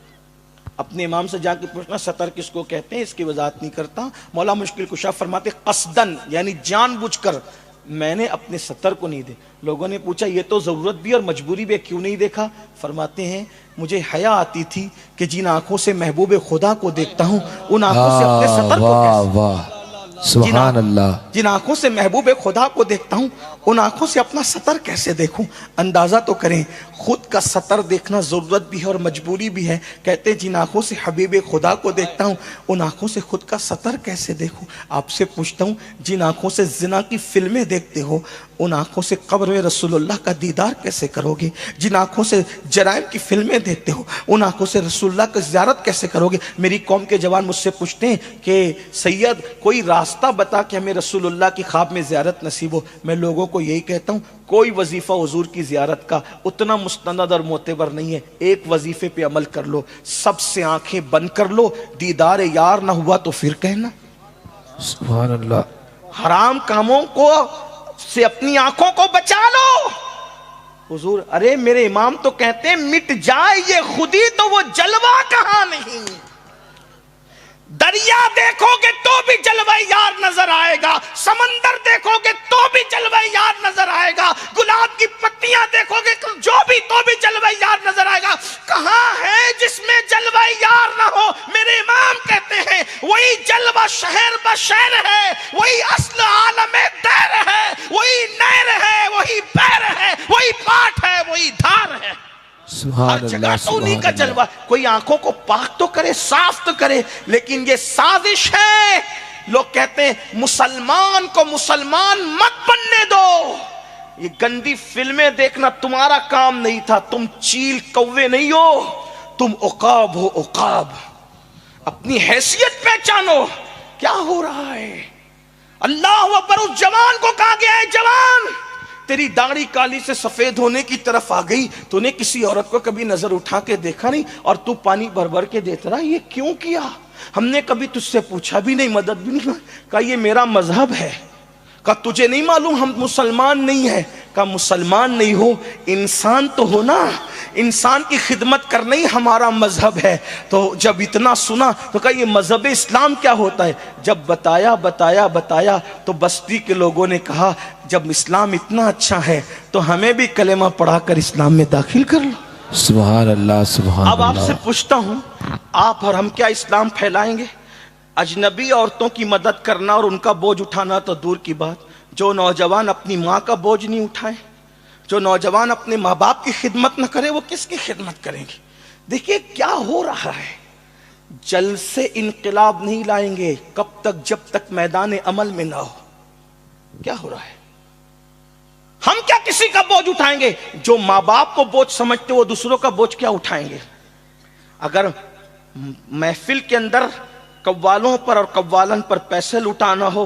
A: اپنے امام سے جا کے پوچھنا سطر کس کو کہتے ہیں, اس کی وضاحت نہیں کرتا. مولا مشکل کشا فرماتے قصدن یعنی جان بوجھ کر میں نے اپنے سطر کو نہیں دیکھا. لوگوں نے پوچھا یہ تو ضرورت بھی اور مجبوری بھی, کیوں نہیں دیکھا؟ فرماتے ہیں مجھے حیا آتی تھی کہ جن آنکھوں سے محبوب خدا کو دیکھتا ہوں ان آنکھوں سے اپنے سطر کو کیسے,
B: سبحان اللہ,
A: جن آنکھوں سے محبوب خدا کو دیکھتا ہوں ان آنکھوں سے اپنا سطر کیسے دیکھوں. اندازہ تو کریں خود کا سطر دیکھنا ضرورت بھی ہے اور مجبوری بھی ہے. کہتے جن آنکھوں سے حبیب خدا کو دیکھتا ہوں ان آنکھوں سے خود کا سطر کیسے دیکھوں. آپ سے پوچھتا ہوں جن آنکھوں سے زنا کی فلمیں دیکھتے ہو ان آنکھوں سے قبر میں رسول اللہ کا دیدار کیسے کرو گے؟ جن آنکھوں سے جرائم کی فلمیں دیکھتے ہو ان آنکھوں سے رسول اللہ کی زیارت کیسے کرو گے؟ میری قوم کے جوان مجھ سے پوچھتے ہیں کہ سید کوئی راستہ بتا کہ ہمیں رسول اللہ کی خواب میں زیارت نصیب ہو. میں لوگوں کو یہی کہتا ہوں کوئی وظیفہ حضور کی زیارت کا اتنا مستند اور معتبر نہیں ہے. ایک وظیفے پہ عمل کر لو, سب سے آنکھیں بند کر لو, دیدار یار نہ ہوا تو پھر کہنا.
B: سبحان اللہ.
A: حرام کاموں کو سے اپنی آنکھوں کو بچا لو. حضور ارے میرے امام تو کہتے ہیں مٹ جائے یہ خودی تو وہ جلوہ کہاں نہیں. دریا دیکھو گے تو بھی جلوہ یار نظر آئے گا, سمندر دیکھو گے تو بھی جلوہ یار نظر آئے گا, گلاب کی پتیاں دیکھو گے جو بھی تو بھی جلوہ یار نظر آئے گا. کہاں ہے جس میں جلوہ یار نہ ہو؟ میرے امام کہتے ہیں وہی جلوہ شہر بشہر ہے, وہی اصل عالم دیر ہے, وہی نہر ہے, وہی بحر ہے, وہی پاٹ ہے, وہی دھار ہے. ہر جگہ تو انہیں کا جلوہ. کوئی آنکھوں کو پاک تو کرے, صاف تو کرے, لیکن یہ سازش ہے. لوگ کہتے ہیں مسلمان کو مسلمان مت بننے دو. یہ گندی فلمیں دیکھنا تمہارا کام نہیں تھا. تم چیل کوے نہیں ہو, تم عقاب ہو. عقاب اپنی حیثیت پہچانو. کیا ہو رہا ہے؟ اللہ اکبر. اس جوان کو کہا گیا ہے جوان تیری داڑھی کالی سے سفید ہونے کی طرف آ گئی, تو نے کسی عورت کو کبھی نظر اٹھا کے دیکھا نہیں اور تو پانی بھر بھر کے دیتا رہا. یہ کیوں کیا؟ ہم نے کبھی تجھ سے پوچھا بھی نہیں, مدد بھی نہیں. کہا یہ میرا مذہب ہے. کہا تجھے نہیں معلوم ہم مسلمان نہیں ہیں؟ کہا مسلمان نہیں ہو انسان تو ہو نا, انسان کی خدمت کرنا ہی ہمارا مذہب ہے. تو جب اتنا سنا تو کہا یہ مذہب اسلام کیا ہوتا ہے؟ جب بتایا تو بستی کے لوگوں نے کہا جب اسلام اتنا اچھا ہے تو ہمیں بھی کلمہ پڑھا کر اسلام میں داخل کر لو.
B: سبحان اللہ, سبحان اللہ.
A: اب آپ سے پوچھتا ہوں آپ اور ہم کیا اسلام پھیلائیں گے؟ اجنبی عورتوں کی مدد کرنا اور ان کا بوجھ اٹھانا تو دور کی بات. جو نوجوان اپنی ماں کا بوجھ نہیں اٹھائے, جو نوجوان اپنے ماں باپ کی خدمت نہ کرے, وہ کس کی خدمت کریں گے؟ دیکھیے کیا ہو رہا ہے. جل سے انقلاب نہیں لائیں گے کب تک جب تک میدان عمل میں نہ ہو. کیا ہو رہا ہے؟ ہم کیا کسی کا بوجھ اٹھائیں گے؟ جو ماں باپ کو بوجھ سمجھتے وہ دوسروں کا بوجھ کیا اٹھائیں گے؟ اگر محفل کے اندر قوالوں پر اور قوالن پر پیسے لٹانا ہو,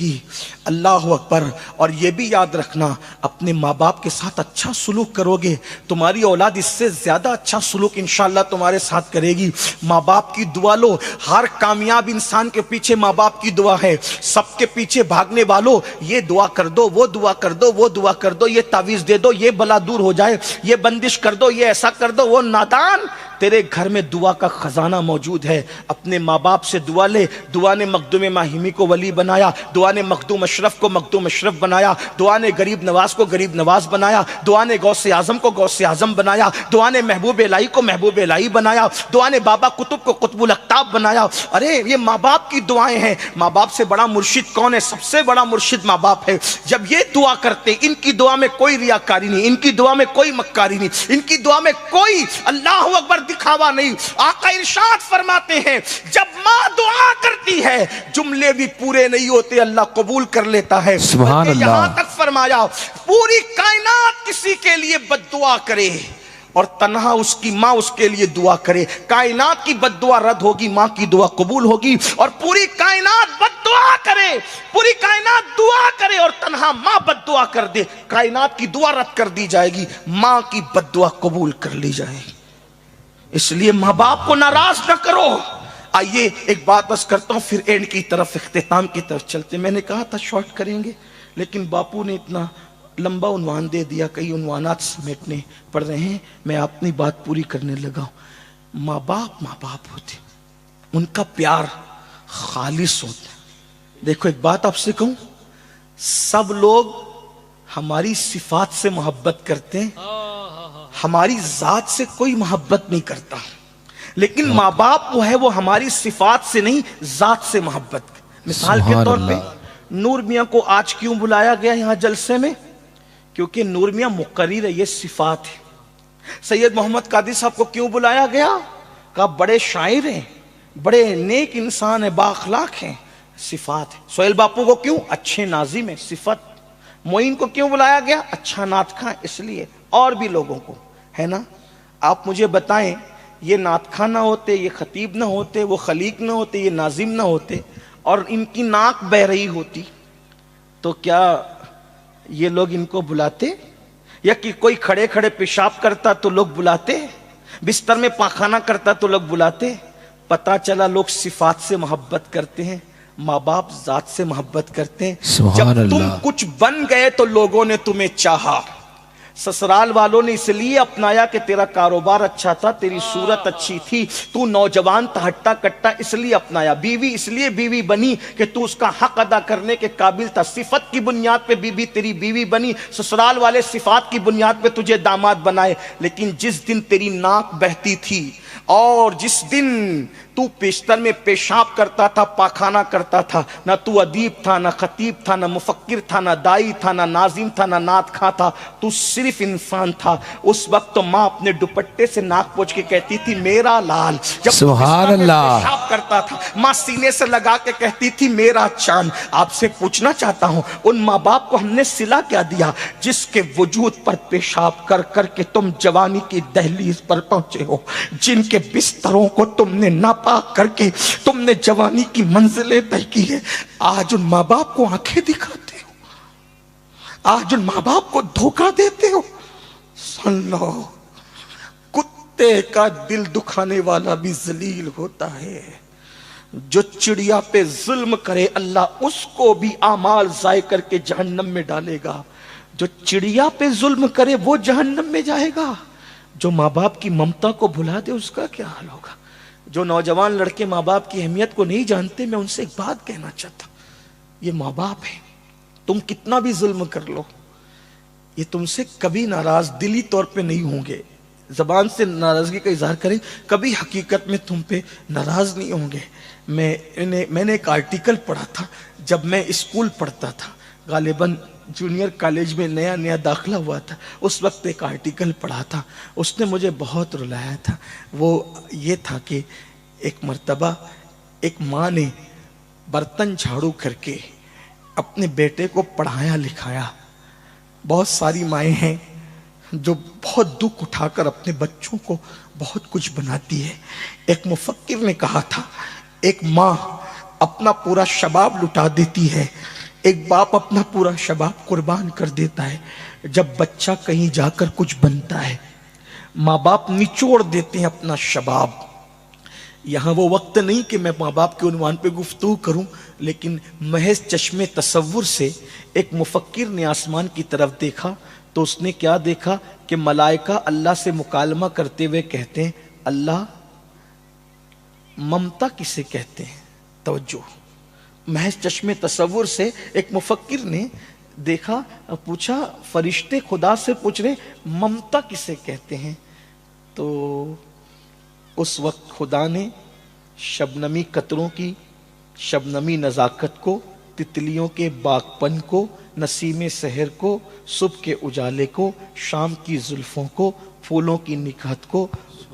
A: گی. اللہ اکبر. اور یہ بھی یاد رکھنا اپنے ماں باپ کے ساتھ اچھا سلوک کرو گے تمہاری اولاد اس سے زیادہ اچھا سلوک انشاءاللہ تمہارے ساتھ کرے گی. ماں باپ کی دعا لو. ہر کامیاب انسان کے پیچھے ماں باپ کی دعا ہے. سب کے پیچھے بھاگنے والوں یہ دعا کر دو, وہ دعا کر دو, وہ دعا کر دو, یہ تعویذ دے دو, یہ بلا دور ہو جائے, یہ بندش کر دو, یہ ایسا کر دو. وہ نادان, تیرے گھر میں دعا کا خزانہ موجود ہے. اپنے ماں باپ سے دعا لے. دعا نے مخدوم ماہمی کو ولی بنایا, دعا نے مخدوم اشرف کو مخدوم اشرف بنایا, دعا نے غریب نواز کو غریب نواز بنایا, دعا نے غوث اعظم کو غوث اعظم بنایا, دعا نے محبوب الہی کو محبوب الہی بنایا, دعا نے بابا قطب کو قطب الاقطاب بنایا. ارے یہ ماں باپ کی دعائیں ہیں. ماں باپ سے بڑا مرشد کون ہے؟ سب سے بڑا مرشد ماں باپ ہے. جب یہ دعا کرتے, ان کی دعا میں کوئی ریاکاری نہیں, ان کی دعا میں کوئی مکاری نہیں, ان کی دعا میں کوئی اللہ اکبر دکھاوا نہیں. آقا ارشاد فرماتے ہیں جب ماں دعا کرتی ہے جملے بھی پورے نہیں ہوتے, اللہ قبول کر لیتا ہے.
B: سبحان اللہ.
A: یہاں تک فرمایا پوری کائنات کسی کے لیے بد دعا کرے اور تنہا اس کی ماں اس کے لیے دعا کرے, کائنات کی بد دعا رد ہوگی, ماں کی دعا قبول ہوگی. اور پوری کائنات بد دعا کرے, پوری کائنات دعا کرے اور تنہا ماں بد دعا کر دے, کائنات کی دعا رد کر دی جائے گی, ماں کی بد دعا قبول کر لی جائے گی. اس لیے ماں باپ کو ناراض نہ کرو. آئیے ایک بات بس کرتا ہوں, پھر اینڈ کی طرف, اختتام کی طرف چلتے. میں نے کہا تھا شارٹ کریں گے, لیکن باپو نے اتنا لمبا عنوان دے دیا, کئی عنوانات سمیٹنے پڑ رہے ہیں. میں اپنی بات پوری کرنے لگا ہوں. ماں باپ ہوتے, ان کا پیار خالص ہوتا ہے. دیکھو ایک بات آپ سے کہوں, سب لوگ ہماری صفات سے محبت کرتے ہیں, ہماری ذات سے کوئی محبت نہیں کرتا. لیکن ماں باپ وہ ہے, وہ ہماری صفات سے نہیں ذات سے محبت. مثال کے طور پہ نور میاں کو آج کیوں بلایا گیا یہاں جلسے میں؟ کیونکہ نور میاں مقرر ہے, یہ صفات ہے. سید محمد قادری صاحب کو کیوں بلایا گیا؟ کہا بڑے شاعر ہیں, بڑے نیک انسان ہیں, بااخلاق ہیں, صفات ہے. سہیل باپو کو کیوں؟ اچھے ناظم ہیں, صفت. معین کو کیوں بلایا گیا؟ اچھا نعت خواں, اس لیے. اور بھی لوگوں کو ہے نا. آپ مجھے بتائیں, یہ نعت خواں نہ ہوتے, یہ خطیب نہ ہوتے, وہ خلیق نہ ہوتے, یہ ناظم نہ ہوتے, اور ان کی ناک بہ رہی ہوتی, تو کیا یہ لوگ ان کو بلاتے؟ یا کہ کوئی کھڑے کھڑے پیشاب کرتا تو لوگ بلاتے, بستر میں پاخانہ کرتا تو لوگ بلاتے؟ پتا چلا لوگ صفات سے محبت کرتے ہیں, ماں باپ ذات سے محبت کرتے ہیں. جب تم کچھ بن گئے تو لوگوں نے تمہیں چاہا. سسرال والوں نے اس لیے اپنایا کہ تیرا کاروبار اچھا تھا, تیری صورت اچھی تھی, تو نوجوان تھا, ہٹا کٹا, اس لیے اپنایا. بیوی اس لیے بیوی بنی کہ تو اس کا حق ادا کرنے کے قابل تھا. صفت کی بنیاد پہ بیوی تیری بیوی بنی, سسرال والے صفات کی بنیاد پہ تجھے داماد بنائے. لیکن جس دن تیری ناک بہتی تھی اور جس دن تو پیشتر میں پیشاب کرتا تھا, پاخانہ کرتا تھا, نہ تو ادیب تھا, نہ خطیب تھا, نہ مفکر تھا, نہ دائی تھا, نہ ناظم تھا, نہ نعت خواں تھا, تو صرف انسان تھا. اس وقت تو ماں اپنے دوپٹے سے ناک پوچھ کے کہتی تھی میرا لال. جب
B: سبحان اللہ
A: پیشاب کرتا تھا ماں سینے سے لگا کے کہتی تھی میرا چاند. آپ سے پوچھنا چاہتا ہوں, ان ماں باپ کو ہم نے صلہ کیا دیا جس کے وجود پر پیشاب کر کر کے تم جوانی کی دہلیز پر پہنچے ہو, جن کے بستروں کو تم نے ناپاک کر کے تم نے جوانی کی منزلیں طے کی ہے. آج ان ماں باپ کو آنکھیں دکھاتے ہو, آج ان ماں باپ کو دھوکہ دیتے ہو. سن لو, کتے کا دل دکھانے والا بھی ذلیل ہوتا ہے. جو چڑیا پہ ظلم کرے اللہ اس کو بھی اعمال ضائع کر کے جہنم میں ڈالے گا. جو چڑیا پہ ظلم کرے وہ جہنم میں جائے گا. جو ماں باپ کی ممتا کو بھلا دے اس کا کیا حال ہوگا. جو نوجوان لڑکے ماں باپ کی اہمیت کو نہیں جانتے, میں ان سے ایک بات کہنا چاہتا ہوں, یہ ماں باپ ہے, تم کتنا بھی ظلم کر لو یہ تم سے کبھی ناراض دلی طور پہ نہیں ہوں گے. زبان سے ناراضگی کا اظہار کریں, کبھی حقیقت میں تم پہ ناراض نہیں ہوں گے. میں نے ایک آرٹیکل پڑھا تھا جب میں اسکول پڑھتا تھا, غالباً جونیئر کالج میں نیا داخلہ ہوا تھا. اس وقت ایک آرٹیکل پڑھا تھا, اس نے مجھے بہت رلایا تھا. وہ یہ تھا کہ ایک مرتبہ ایک ماں نے برتن جھاڑو کر کے اپنے بیٹے کو پڑھایا لکھایا. بہت ساری مائیں ہیں جو بہت دکھ اٹھا کر اپنے بچوں کو بہت کچھ بناتی ہے. ایک مفکر نے کہا تھا, ایک ماں اپنا پورا شباب لٹا دیتی ہے، ایک باپ اپنا پورا شباب قربان کر دیتا ہے۔ جب بچہ کہیں جا کر کچھ بنتا ہے، ماں باپ نچوڑ دیتے ہیں اپنا شباب۔ یہاں وہ وقت نہیں کہ میں ماں باپ کے عنوان پہ گفتگو کروں، لیکن محض چشم تصور سے ایک مفکر نے آسمان کی طرف دیکھا تو اس نے کیا دیکھا کہ ملائکہ اللہ سے مکالمہ کرتے ہوئے کہتے ہیں، اللہ ممتا کسے کہتے ہیں؟ توجہ، محض چشم تصور سے ایک مفکر نے دیکھا، پوچھا، فرشتے خدا سے پوچھ رہے ممتا کسے کہتے ہیں؟ تو اس وقت خدا نے شبنمی قطروں کی شبنمی نزاکت کو، تتلیوں کے باغپن کو، نسیم سحر کو، صبح کے اجالے کو، شام کی زلفوں کو، پھولوں کی نکہت کو،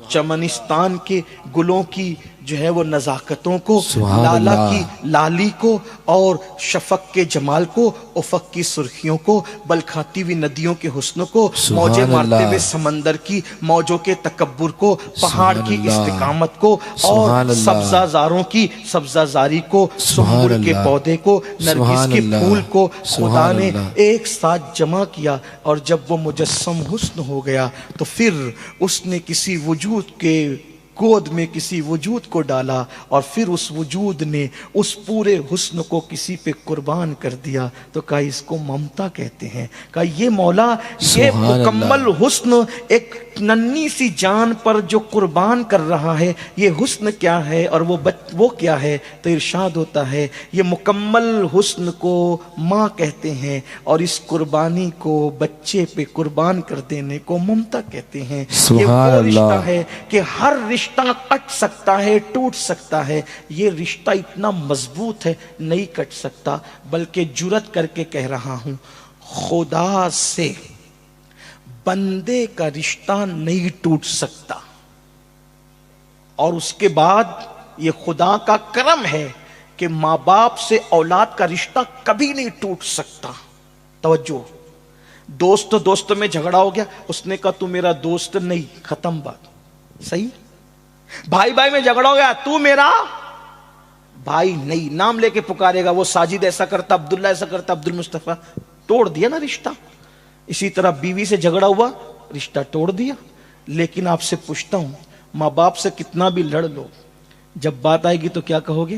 A: چمنستان کے گلوں کی جو ہے وہ نزاکتوں کو، لالا کی لالی کو، اور شفق کے جمال کو، افق کی سرخیوں کو، بلکھاتی ہوئی ندیوں کے حسن کو، موجیں مارتے ہوئے سمندر کی موجوں کے تکبر کو، پہاڑ کی استقامت کو، اور سبزہ زاروں کی سبزہ زاری کو، سنبل کے پودے کو، نرگس کے پھول کو خدا نے ایک ساتھ جمع کیا۔ اور جب وہ مجسم حسن ہو گیا تو پھر اس نے کسی وجود کے گود میں کسی وجود کو ڈالا، اور پھر اس وجود نے اس پورے حسن کو کسی پہ قربان کر دیا، تو کہا اس کو ممتا کہتے ہیں۔ کہا یہ مولا، یہ مکمل حسن ایک ننھی سی جان پر جو قربان کر رہا ہے، یہ حسن کیا ہے اور وہ کیا ہے؟ تو ارشاد ہوتا ہے یہ مکمل حسن کو ماں کہتے ہیں، اور اس قربانی کو بچے پہ قربان کر دینے کو ممتا کہتے ہیں۔ یہ وہ رشتہ ہے کہ ہر رشتہ کٹ سکتا ہے، ٹوٹ سکتا ہے، یہ رشتہ اتنا مضبوط ہے نہیں کٹ سکتا۔ بلکہ جرات کر کے کہہ رہا ہوں، خدا سے بندے کا رشتہ نہیں ٹوٹ سکتا، اور اس کے بعد یہ خدا کا کرم ہے کہ ماں باپ سے اولاد کا رشتہ کبھی نہیں ٹوٹ سکتا۔ توجہ، دوست میں جھگڑا ہو گیا، اس نے کہا تو میرا دوست نہیں، ختم بات، صحیح۔ بھائی میں جھگڑا ہو گیا، تو میرا بھائی نہیں، نام لے کے پکارے گا، وہ ساجد ایسا کرتا، عبداللہ ایسا کرتا، عبد المصطفیٰ، توڑ دیا نا رشتہ۔ اسی طرح بیوی سے جھگڑا ہوا، رشتہ توڑ دیا۔ لیکن آپ سے پوچھتا ہوں، ماں باپ سے کتنا بھی لڑ لو، جب بات آئے گی تو کیا کہو گے؟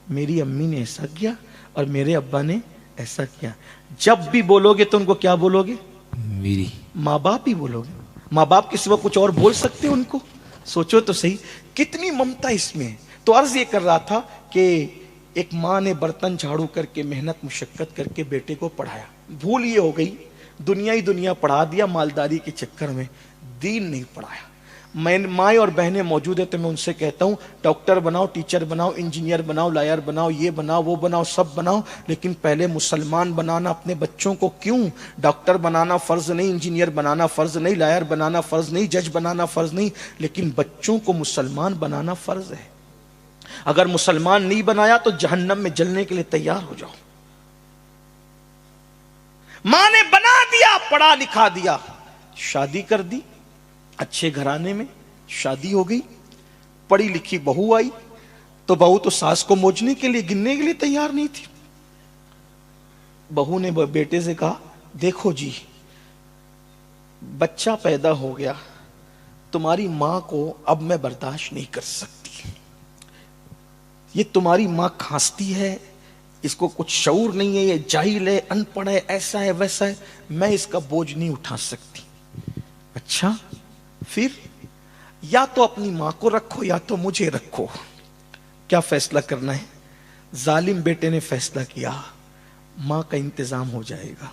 A: میری امی نے ایسا کیا اور میرے ابا نے ایسا کیا۔ جب بھی بولو گے تو ان کو کیا بولو گے؟
B: میری
A: ماں باپ ہی بولو گے۔ ماں باپ کے سوا کچھ اور بول سکتے ان کو؟ سوچو تو صحیح، کتنی ممتا اس میں ہے۔ تو عرض یہ کر رہا تھا کہ ایک ماں نے برتن جھاڑو کر کے محنت مشقت کر کے بیٹے کو پڑھایا، بھول یہ ہو گئی، دنیا ہی دنیا پڑھا دیا مالداری کے چکر میں، دین نہیں پڑھایا۔ میں مائیں اور بہنیں موجود ہیں تو میں ان سے کہتا ہوں ڈاکٹر بناؤ، ٹیچر بناؤ، انجینئر بناؤ، لائر بناؤ، یہ بناؤ وہ بناؤ، سب بناؤ، لیکن پہلے مسلمان بنانا اپنے بچوں کو کیوں؟ ڈاکٹر بنانا فرض نہیں، انجینئر بنانا فرض نہیں، لائر بنانا فرض نہیں، جج بنانا فرض نہیں، لیکن بچوں کو مسلمان بنانا فرض ہے۔ اگر مسلمان نہیں بنایا تو جہنم میں جلنے کے لیے تیار ہو جاؤ۔ ماں نے بنا دیا، پڑھا لکھا دیا، شادی کر دی، اچھے گھرانے میں شادی ہو گئی، پڑھی لکھی بہو آئی، تو بہو تو ساس کو موجنے کے لیے گننے کے لیے تیار نہیں تھی۔ بہو نے بیٹے سے کہا دیکھو جی، بچہ پیدا ہو گیا، تمہاری ماں کو اب میں برداشت نہیں کر سکتی، یہ تمہاری ماں کھانستی ہے، اس کو کچھ شعور نہیں ہے، یہ جاہل ہے، ان پڑھ ہے، ایسا ہے ویسا ہے، میں اس کا بوجھ نہیں اٹھا سکتی۔ اچھا، پھر یا تو اپنی ماں کو رکھو یا تو مجھے رکھو، کیا فیصلہ کرنا ہے؟ ظالم بیٹے نے فیصلہ کیا، ماں کا انتظام ہو جائے گا۔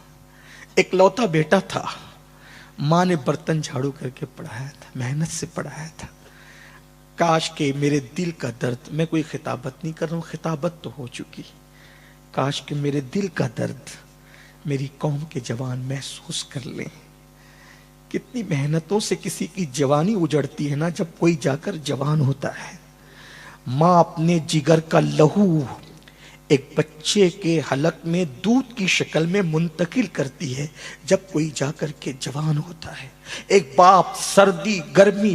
A: ایک لوتا بیٹا تھا، ماں نے برتن جھاڑو کر کے پڑھایا تھا، محنت سے پڑھایا تھا۔ کاش کہ میرے دل کا درد، میں کوئی خطابت نہیں کر رہا ہوں، خطابت تو ہو چکی، کاش کہ میرے دل کا درد میری قوم کے جوان محسوس کر لیں۔ کتنی محنتوں سے کسی کی جوانی اجڑتی ہے نا، جب کوئی جا کر جوان ہوتا ہے۔ ماں اپنے جگر کا لہو ایک بچے کے حلق میں دودھ کی شکل میں منتقل کرتی ہے جب کوئی جا کر کے جوان ہوتا ہے۔ ایک باپ سردی، گرمی،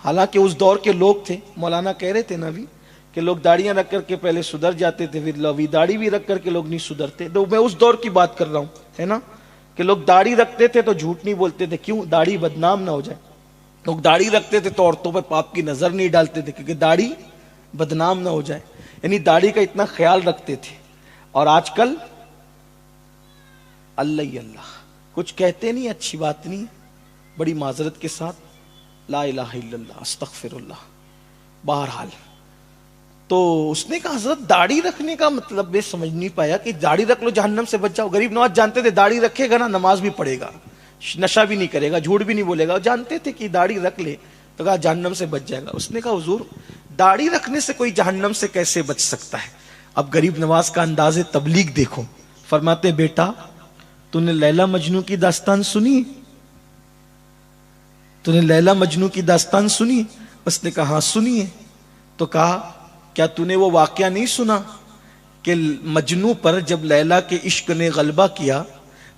A: حالانکہ اس دور کے لوگ تھے, مولانا کہہ رہے تھے نا ابھی کہ لوگ داڑیاں رکھ کر کے پہلے سدھر جاتے تھے, پھر لوی داڑھی بھی رکھ کر کے لوگ نہیں سدھرتے. تو میں اس دور کی بات کر رہا ہوں, ہے نا, کہ لوگ داڑھی رکھتے تھے تو جھوٹ نہیں بولتے تھے, کیوں؟ داڑھی بدنام نہ ہو جائے. لوگ داڑھی رکھتے تھے تو عورتوں پر پاپ کی نظر نہیں ڈالتے تھے کیونکہ داڑھی بدنام نہ ہو جائے, یعنی داڑھی کا اتنا خیال رکھتے تھے. اور آج کل اللہ ہی اللہ, کچھ کہتے نہیں, اچھی بات نہیں, بڑی معذرت کے ساتھ لا الہ الا اللہ استغفر اللہ. بہرحال تو اس نے کہا حضرت داڑھی رکھنے کا مطلب میں سمجھ نہیں پایا کہ داڑھی رکھ لو جہنم سے بچ جاؤ. غریب نواز جانتے تھے داڑھی رکھے گا نا نماز بھی پڑھے گا, نشہ بھی نہیں کرے گا, جھوٹ بھی نہیں بولے گا, جانتے تھے کہ داڑھی رکھ لے تو کہا جہنم سے بچ جائے گا. اس نے کہا حضور داڑھی رکھنے سے کوئی جہنم سے کیسے بچ سکتا ہے؟ اب غریب نواز کا انداز تبلیغ دیکھو. فرماتے بیٹا تو نے لیلا مجنو کی داستان سنی؟ تو نے لیلا مجنو کی داستان سنی؟ اس نے کہا ہاں سنی ہے. تو کہا کیا تو نے وہ واقعہ نہیں سنا کہ مجنو پر جب لیلا کے عشق نے غلبہ کیا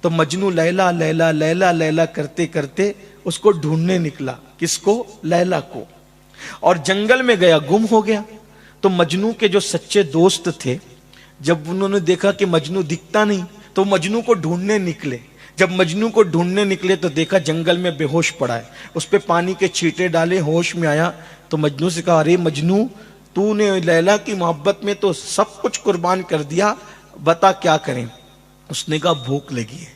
A: تو مجنو لیلا لیلا لیلا لیلا کرتے کرتے اس کو ڈھونڈنے نکلا. کس کو؟ لیلا کو. اور جنگل میں گیا, گم ہو گیا. تو مجنو کے جو سچے دوست تھے جب انہوں نے دیکھا کہ مجنو دکھتا نہیں تو مجنو کو ڈھونڈنے نکلے. جب مجنو کو ڈھونڈنے نکلے تو دیکھا جنگل میں بے ہوش پڑا ہے. اس پہ پانی کے چھینٹے ڈالے, ہوش میں آیا تو مجنو سے کہا ارے مجنو تو نے لیلا کی محبت میں تو سب کچھ قربان کر دیا, بتا کیا کریں؟ اس نے کہا بھوک لگی ہے.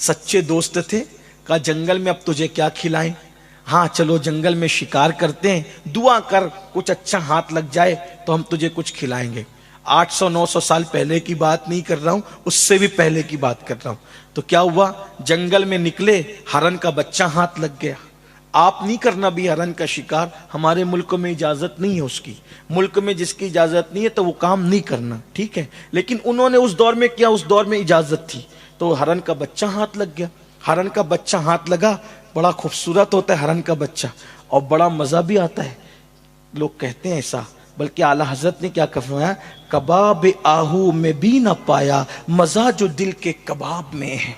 A: سچے دوست تھے, کہا جنگل میں اب تجھے کیا کھلائیں؟ ہاں چلو جنگل میں شکار کرتے ہیں, دعا کر کچھ اچھا ہاتھ لگ جائے تو ہم تجھے کچھ کھلائیں گے. 800-900 سال پہلے کی بات نہیں کر رہا ہوں, اس سے بھی پہلے کی بات کر رہا ہوں. تو کیا ہوا, جنگل میں نکلے, ہرن کا بچہ ہاتھ لگ گیا. آپ نہیں کرنا بھی ہرن کا شکار, ہمارے ملک میں اجازت نہیں ہے اس کی. ملک میں جس کی اجازت نہیں ہے تو وہ کام نہیں کرنا, ٹھیک ہے, لیکن انہوں نے اس دور میں کیا, اس دور میں اجازت تھی. تو ہرن کا بچہ ہاتھ لگ گیا. ہرن کا بچہ ہاتھ لگا, بڑا خوبصورت ہوتا ہے ہرن کا بچہ اور بڑا مزہ بھی آتا ہے. لوگ کہتے ہیں ایسا, بلکہ اعلیٰ حضرت نے کیا فرمایا, کباب آہو میں بھی نہ پایا مزہ جو دل کے کباب میں ہے.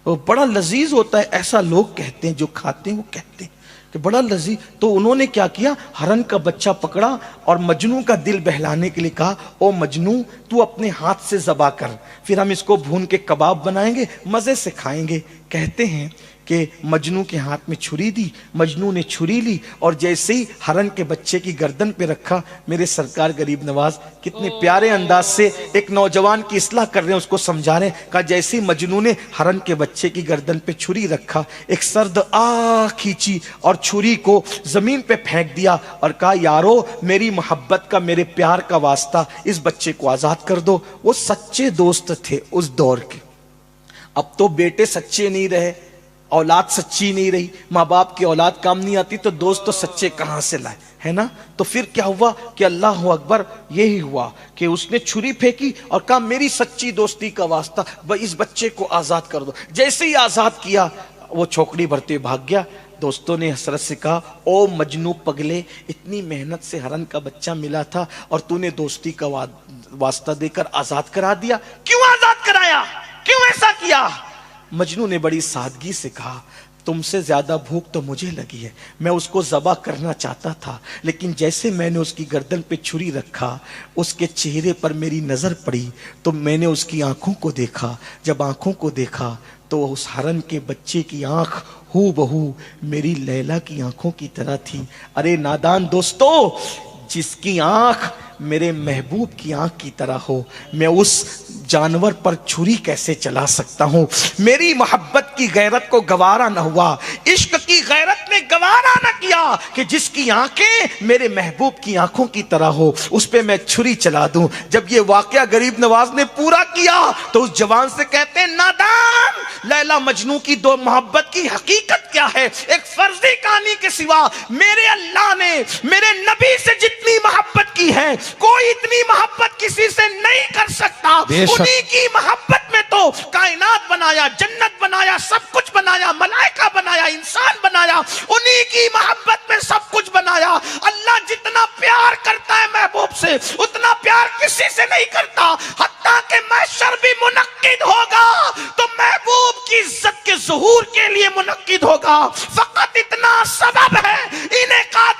A: وہ بڑا لذیذ ہوتا ہے, ایسا لوگ کہتے ہیں, جو کھاتے ہیں وہ کہتے ہیں کہ بڑا لذیذ. تو انہوں نے کیا کیا, ہرن کا بچہ پکڑا اور مجنو کا دل بہلانے کے لیے کہا او مجنو تو اپنے ہاتھ سے ذبح کر, پھر ہم اس کو بھون کے کباب بنائیں گے, مزے سے کھائیں گے. کہتے ہیں کہ مجنو کے ہاتھ میں چھری دی, مجنو نے چھری لی اور جیسے ہی ہرن کے بچے کی گردن پہ رکھا, میرے سرکار غریب نواز کتنے پیارے انداز سے ایک نوجوان کی اصلاح کر رہے ہیں, اس کو سمجھا رہے ہیں. کہا جیسے ہی مجنو نے ہرن کے بچے کی گردن پہ چھری رکھا, ایک سرد آہ کھینچی اور چھری کو زمین پہ پھینک دیا اور کہا یارو میری محبت کا, میرے پیار کا واسطہ, اس بچے کو آزاد کر دو. وہ سچے دوست تھے اس دور کے. اب تو بیٹے سچے نہیں رہے, اولاد سچی نہیں رہی, ماں باپ کی اولاد کام نہیں آتی تو دوست تو سچے کہاں سے لائے, ہے نا. تو پھر کیا ہوا کہ اللہ اکبر, یہی ہوا کہ اس نے چھری پھینکی اور کہا میری سچی دوستی کا واسطہ اس بچے کو آزاد کر دو. جیسے ہی آزاد کیا وہ چھوکڑی بھرتے بھاگ گیا. دوستوں نے حسرت سے کہا او مجنو پگلے, اتنی محنت سے ہرن کا بچہ ملا تھا اور تو نے دوستی کا واسطہ دے کر آزاد کرا دیا, کیوں آزاد کرایا, کیوں ایسا کیا؟ مجنو نے بڑی سادگی سے کہا تم سے زیادہ بھوک تو مجھے لگی ہے, میں اس کو ذبح کرنا چاہتا تھا, لیکن جیسے میں نے اس کی گردن پہ چھری رکھا, اس کے چہرے پر میری نظر پڑی تو میں نے اس کی آنکھوں کو دیکھا. جب آنکھوں کو دیکھا تو اس ہرن کے بچے کی آنکھ ہو بہو میری لیلا کی آنکھوں کی طرح تھی. ارے نادان دوستو, جس کی آنکھ میرے محبوب کی آنکھ کی طرح ہو, میں اس جانور پر چھری کیسے چلا سکتا ہوں؟ میری محبت کی غیرت کو گوارا نہ ہوا, عشق کی غیرت نے گوارا نہ کیا کہ جس کی آنکھیں میرے محبوب کی آنکھوں کی طرح ہو اس پہ میں چھری چلا دوں. جب یہ واقعہ غریب نواز نے پورا کیا تو اس جوان سے کہتے ہیں نادان, لیلا مجنو کی دو محبت کی حقیقت کیا ہے؟ ایک فرضی کہانی کے سوا میرے اللہ نے میرے نبی سے جتنی محبت کی ہے کوئی اتنی محبت کسی سے نہیں کر سکتا. انہی کی محبت میں تو کائنات بنایا, جنت بنایا, سب کچھ بنایا, ملائکہ بنایا, انسان بنایا, انہی کی محبت میں سب کچھ بنایا. اللہ جتنا پیار کرتا ہے محبوب سے اتنا پیار کسی سے نہیں کرتا. حتیٰ کہ محشر بھی منعقد ہوگا تو محبوب کی عزت کے ظہور کے لیے منعقد ہوگا. فقط اتنا سبب ہے انعقاد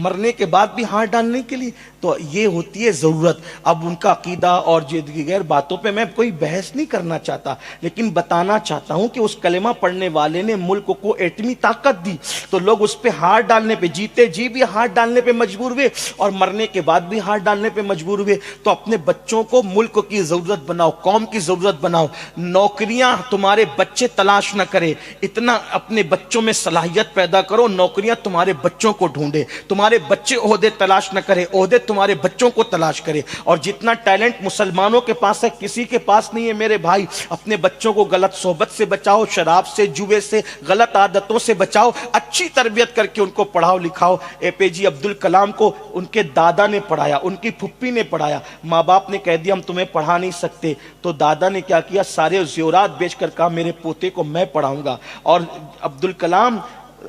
A: مرنے کے بعد بھی ہاتھ ڈالنے کے لیے. تو یہ ہوتی ہے ضرورت. اب ان کا عقیدہ اور دیگر باتوں پہ میں کوئی بحث نہیں کرنا چاہتا, لیکن بتانا چاہتا ہوں کہ اس کلمہ پڑھنے والے نے ملک کو ایٹمی طاقت دی, تو لوگ اس پہ ہاتھ ڈالنے پہ, جیتے جی بھی ہاتھ ڈالنے پہ مجبور ہوئے اور مرنے کے بعد بھی ہاتھ ڈالنے پہ مجبور ہوئے. تو اپنے بچوں کو ملک کی ضرورت بناؤ, قوم کی ضرورت بناؤ. نوکریاں تمہارے بچے تلاش نہ کرے, اتنا اپنے بچوں میں صلاحیت پیدا کرو, نوکریاں تمہارے بچوں کو ڈھونڈے. تمہارے بچے عہدے تلاش نہ کرے, عہدے تمہارے بچوں کو تلاش کرے. اور جتنا ٹیلنٹ مسلمانوں کے پاس ہے کسی کے پاس نہیں ہے میرے بھائی. اپنے بچوں کو غلط صحبت سے بچاؤ, شراب سے, جوے سے, غلط عادتوں سے بچاؤ. اچھی تربیت کر کے ان کو پڑھاؤ لکھاؤ. اے پی جے عبد الکلام کو ان کے دادا نے پڑھایا, ان کی پھپھی نے پڑھایا. ماں باپ نے کہہ دیا ہم تمہیں پڑھا نہیں سکتے, تو دادا نے کیا کیا, سارے زیورات بیچ کر کہا میرے پوتے کو میں پڑھاؤں گا. اور عبد الکلام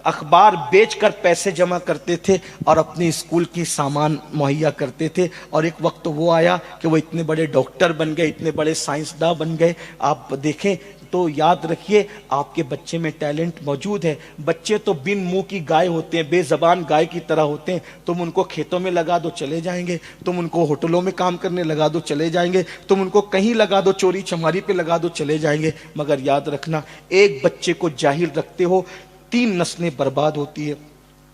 A: اخبار بیچ کر پیسے جمع کرتے تھے اور اپنے اسکول کی سامان مہیا کرتے تھے. اور ایک وقت وہ آیا کہ وہ اتنے بڑے ڈاکٹر بن گئے, اتنے بڑے سائنسداں بن گئے. آپ دیکھیں تو یاد رکھیے آپ کے بچے میں ٹیلنٹ موجود ہے. بچے تو بن منہ کی گائے ہوتے ہیں, بے زبان گائے کی طرح ہوتے ہیں. تم ان کو کھیتوں میں لگا دو چلے جائیں گے, تم ان کو ہوٹلوں میں کام کرنے لگا دو چلے جائیں گے, تم ان کو کہیں لگا دو, چوری چماری پہ لگا دو چلے جائیں گے. مگر یاد رکھنا ایک بچے کو جاہل رکھتے ہو 3 نسلیں برباد ہوتی ہے.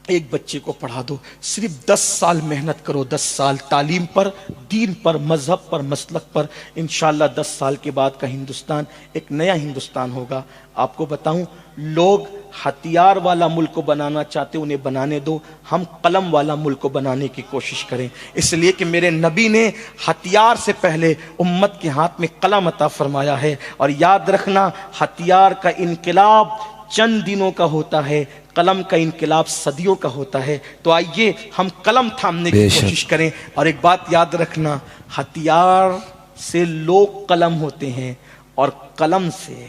A: ایک بچے کو پڑھا دو, صرف 10 سال محنت کرو, 10 سال تعلیم پر, دین پر, مذہب پر, مسلک پر. انشاءاللہ 10 سال کے بعد کا ہندوستان ایک نیا ہندوستان ہوگا. آپ کو بتاؤں لوگ ہتھیار والا ملک کو بنانا چاہتے, انہیں بنانے دو. ہم قلم والا ملک کو بنانے کی کوشش کریں, اس لیے کہ میرے نبی نے ہتھیار سے پہلے امت کے ہاتھ میں قلم عطا فرمایا ہے. اور یاد رکھنا ہتھیار کا انقلاب چند دنوں کا ہوتا ہے, قلم کا انقلاب صدیوں کا ہوتا ہے. تو آئیے ہم قلم تھامنے کی کوشش کریں. اور ایک بات یاد رکھنا, ہتھیار سے لوگ قلم ہوتے ہیں اور قلم سے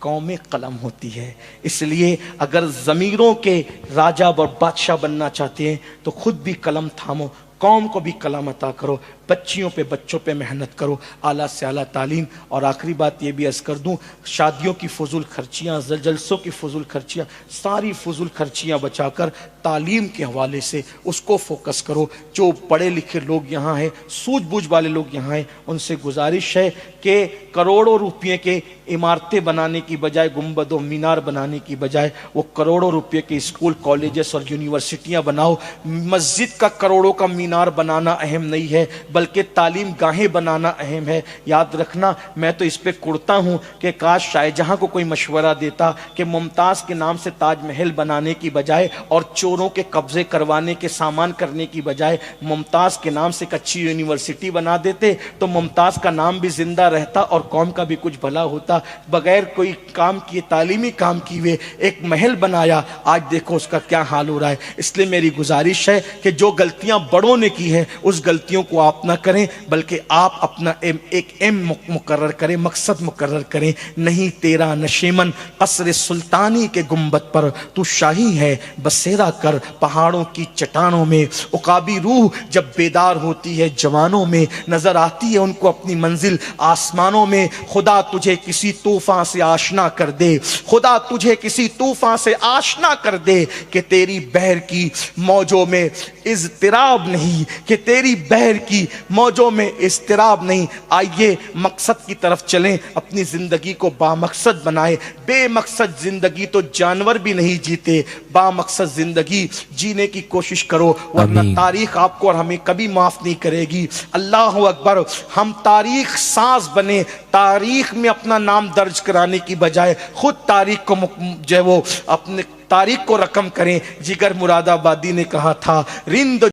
A: قوم قلم ہوتی ہے. اس لیے اگر ضمیروں کے راجہ اور بادشاہ بننا چاہتے ہیں تو خود بھی قلم تھامو, قوم کو بھی قلم عطا کرو, بچیوں پہ بچوں پہ محنت کرو, اعلیٰ سے اعلیٰ تعلیم. اور آخری بات یہ بھی عرض کر دوں, شادیوں کی فضول خرچیاں, جلسوں کی فضول خرچیاں, ساری فضول خرچیاں بچا کر تعلیم کے حوالے سے اس کو فوکس کرو. جو پڑھے لکھے لوگ یہاں ہیں, سوجھ بوجھ والے لوگ یہاں ہیں, ان سے گزارش ہے کہ کروڑوں روپے کے عمارتیں بنانے کی بجائے, گنبد و مینار بنانے کی بجائے, وہ کروڑوں روپے کے اسکول, کالجز اور یونیورسٹیاں بناؤ. مسجد کا کروڑوں کا مینار بنانا اہم نہیں ہے, بلکہ تعلیم گاہیں بنانا اہم ہے. یاد رکھنا میں تو اس پہ کڑتا ہوں کہ کاش شاہ جہاں کو کوئی مشورہ دیتا کہ ممتاز کے نام سے تاج محل بنانے کی بجائے اور چوروں کے قبضے کروانے کے سامان کرنے کی بجائے ممتاز کے نام سے ایک اچھی یونیورسٹی بنا دیتے, تو ممتاز کا نام بھی زندہ رہتا اور قوم کا بھی کچھ بھلا ہوتا. بغیر کوئی کام کیے, تعلیمی کام کیے ایک محل بنایا, آج دیکھو اس کا کیا حال ہو رہا ہے. اس لیے میری گزارش ہے کہ جو غلطیاں بڑوں نے کی ہیں اس غلطیوں کو آپ نہ کریں, بلکہ آپ اپنا ایک ایم مقرر کریں, مقصد مقرر کریں. نہیں تیرا نشیمن قصر سلطانی کے گنبد پر, تو شاہی ہے بسیرا کر پہاڑوں کی چٹانوں میں. عقابی روح جب بیدار ہوتی ہے جوانوں میں, نظر آتی ہے ان کو اپنی منزل آسمانوں میں. خدا تجھے کسی طوفان سے آشنا کر دے, خدا تجھے کسی طوفان سے آشنا کر دے کہ تیری بحر کی موجوں میں اضطراب نہیں, کہ تیری بحر کی موجوں میں اضطراب نہیں. آئیے مقصد کی طرف چلیں, اپنی زندگی کو با مقصد بنائیں. بے مقصد زندگی تو جانور بھی نہیں جیتے, با مقصد زندگی جینے کی کوشش کرو, ورنہ تاریخ آپ کو اور ہمیں کبھی معاف نہیں کرے گی. اللہ اکبر. ہم تاریخ ساز بنے, تاریخ میں اپنا نام درج کرانے کی بجائے خود تاریخ کو جو ہے وہ اپنے تاریخ کو رقم کریں. جگر مراد آبادی نے کہا تھا, رند